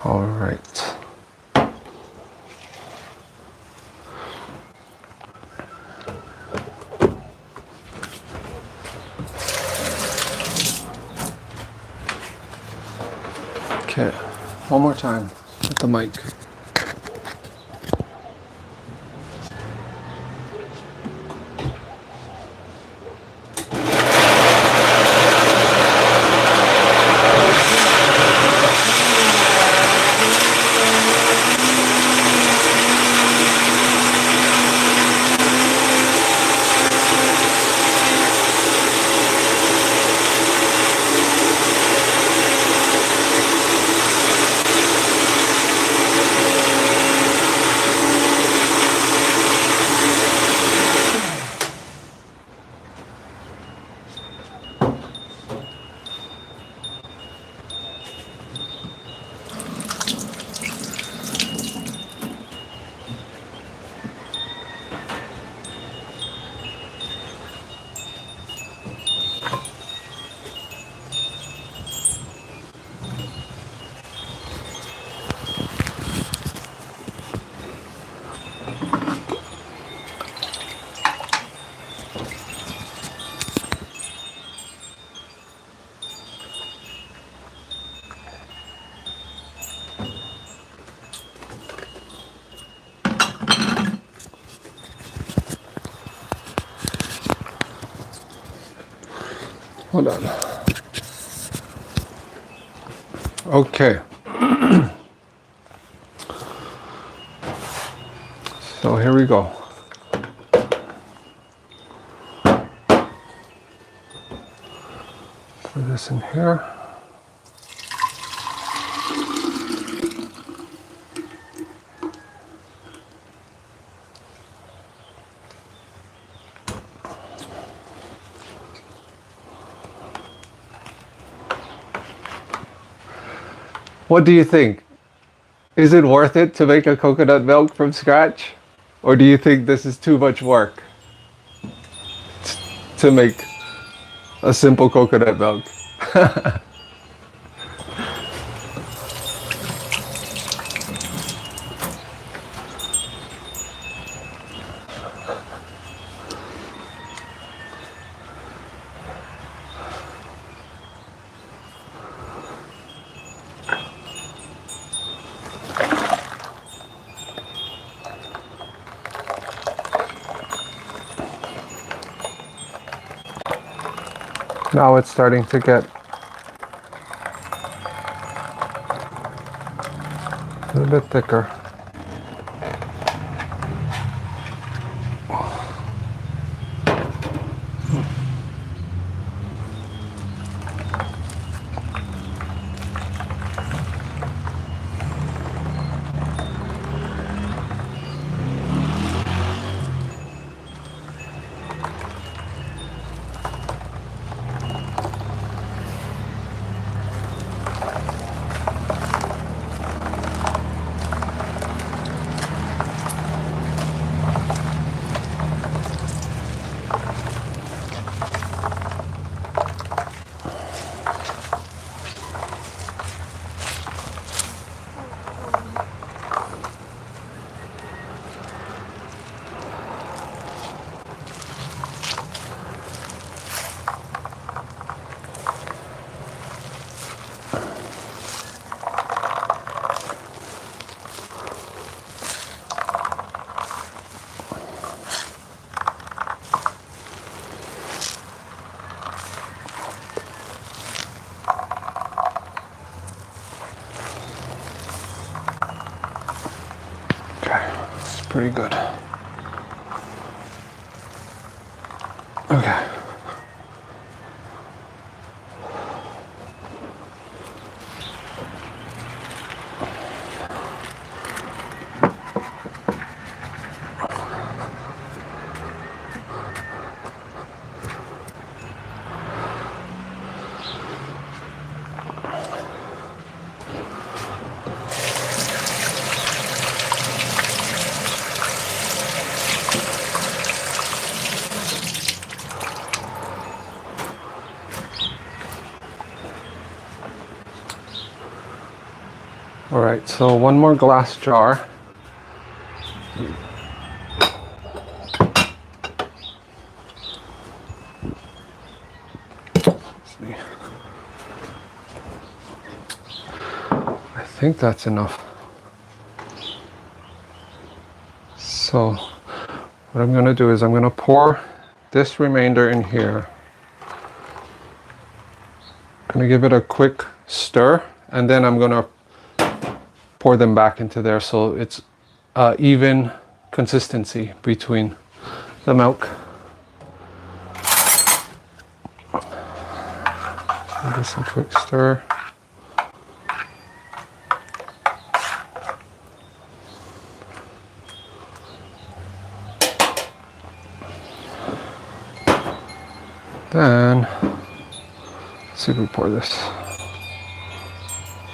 All right. Okay, one more time with the mic. Hold on. Okay. So here we go. Put this in here. What do you think? Is it worth it to make a coconut milk from scratch? Or do you think this is too much work to make a simple coconut milk? Now it's starting to get a little bit thicker. Pretty good. Okay. right, so one more glass jar. I think that's enough. So what I'm going to do is I'm going to pour this remainder in here. I'm going to give it a quick stir, and then I'm going to pour them back into there so it's even consistency between the milk. Give this a quick stir. Then, let's see if we pour this.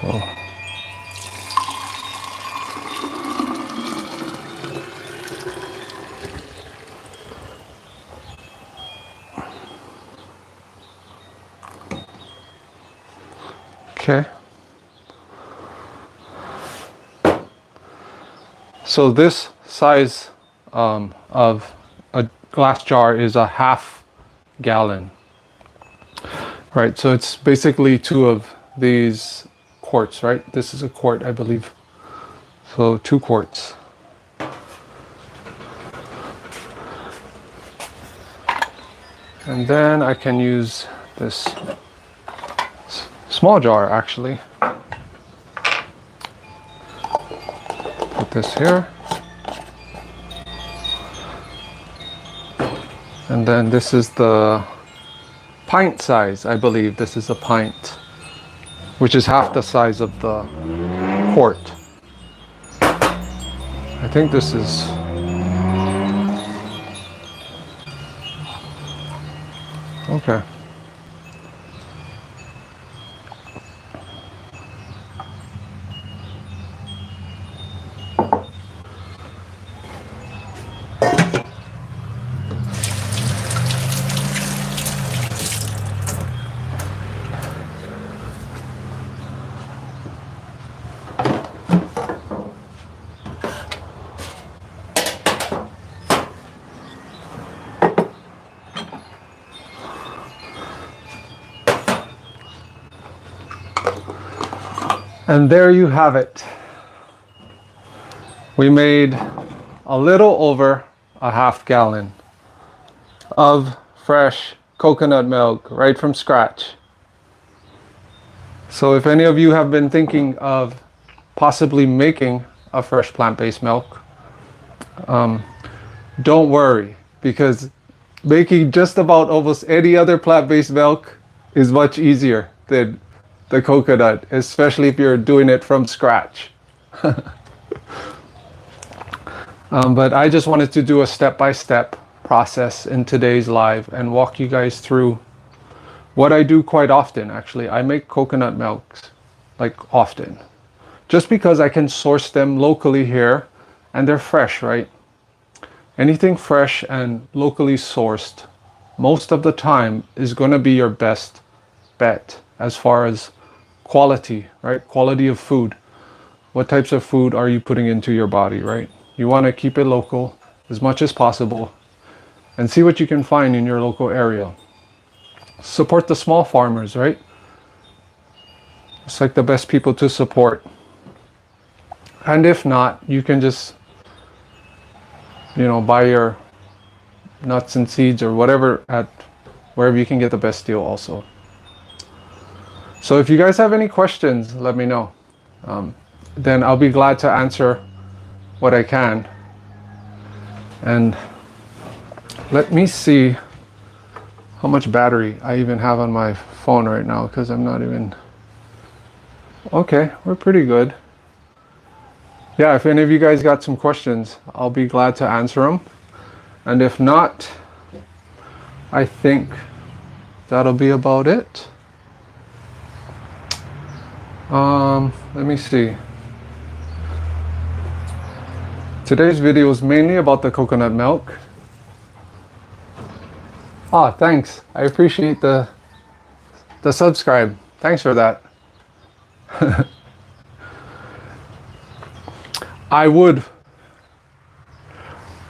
Whoa. Okay. So this size of a glass jar is a half gallon. Right, so it's basically 2 of these quarts, right? This is a quart, I believe. So 2 quarts. And then I can use this small jar, actually. Put this here. And then this is the pint size, I believe. This is a pint, which is half the size of the quart. I think this is... Okay. And there you have it. We made a little over a half gallon of fresh coconut milk right from scratch. So if any of you have been thinking of possibly making a fresh plant-based milk, don't worry, because making just about almost any other plant-based milk is much easier than the coconut, especially if you're doing it from scratch. But I just wanted to do a step-by-step process in today's live and walk you guys through what I do quite often. Actually, I make coconut milks like often, just because I can source them locally here and they're fresh, right? Anything fresh and locally sourced most of the time is going to be your best bet as far as quality, right? Quality of food. What types of food are you putting into your body, right? You want to keep it local as much as possible and see what you can find in your local area. Support the small farmers, right? It's like the best people to support. And if not, you can just, buy your nuts and seeds or whatever at wherever you can get the best deal also. So if you guys have any questions, let me know. Then I'll be glad to answer what I can. And let me see how much battery I even have on my phone right now, because I'm not even... Okay, we're pretty good. Yeah, if any of you guys got some questions, I'll be glad to answer them. And if not, I think that'll be about it. Let me see. Today's video is mainly about the coconut milk. Ah, thanks. I appreciate the subscribe. Thanks for that. I would.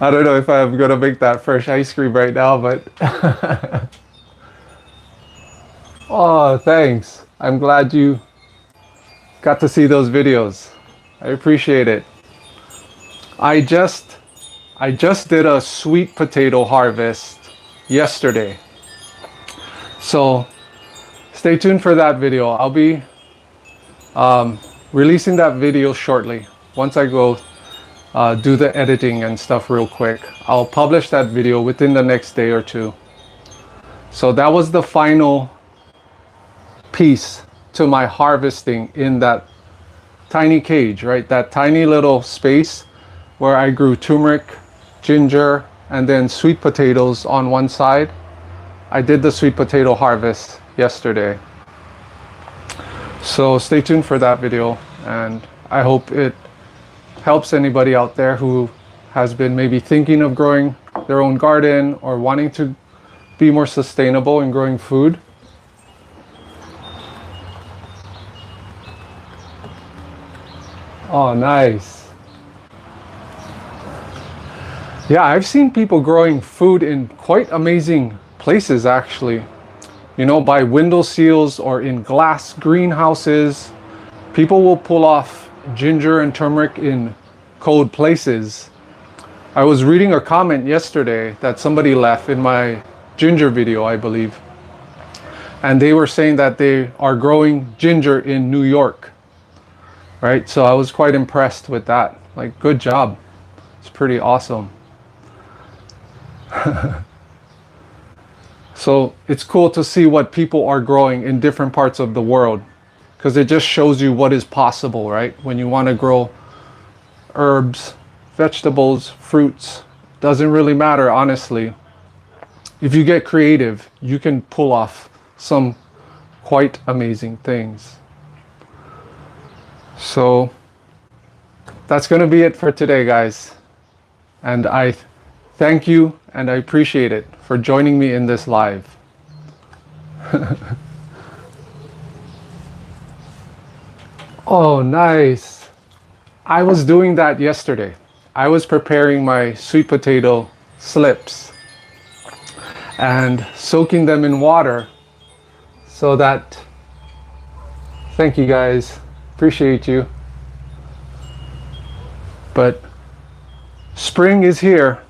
I don't know if I'm gonna make that fresh ice cream right now, but oh, thanks. I'm glad you got to see those videos. I appreciate it. I just did a sweet potato harvest yesterday. So stay tuned for that video. I'll be releasing that video shortly. Once I go do the editing and stuff real quick, I'll publish that video within the next day or two. So that was the final piece to my harvesting in that tiny cage, right? That tiny little space where I grew turmeric, ginger, and then sweet potatoes on one side. I did the sweet potato harvest yesterday. So stay tuned for that video, and I hope it helps anybody out there who has been maybe thinking of growing their own garden or wanting to be more sustainable in growing food. Oh, nice. Yeah, I've seen people growing food in quite amazing places actually. You know, by window sills or in glass greenhouses. People will pull off ginger and turmeric in cold places. I was reading a comment yesterday that somebody left in my ginger video, I believe. And they were saying that they are growing ginger in New York. Right? So I was quite impressed with that. Like, good job. It's pretty awesome. So it's cool to see what people are growing in different parts of the world, because it just shows you what is possible, right? When you want to grow herbs, vegetables, fruits, doesn't really matter, honestly. If you get creative, you can pull off some quite amazing things. So that's going to be it for today, guys. And I thank you and I appreciate it for joining me in this live. Oh, nice. I was doing that yesterday. I was preparing my sweet potato slips and soaking them in water so that, thank you guys, appreciate you. But spring is here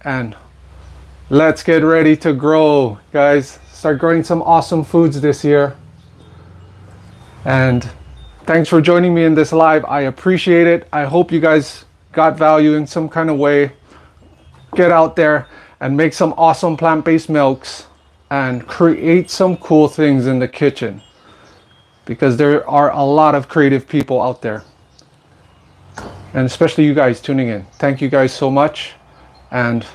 and let's get ready to grow, guys. Start growing some awesome foods this year. And thanks for joining me in this live. I appreciate it. I hope you guys got value in some kind of way. Get out there and make some awesome plant-based milks and create some cool things in the kitchen, because there are a lot of creative people out there. And especially you guys tuning in. Thank you guys so much. And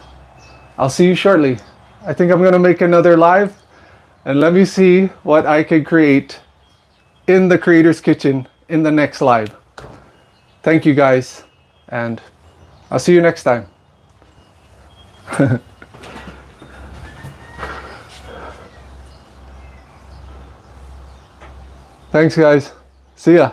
I'll see you shortly. I think I'm going to make another live. And let me see what I can create in the creator's kitchen in the next live. Thank you guys. And I'll see you next time. Thanks, guys. See ya.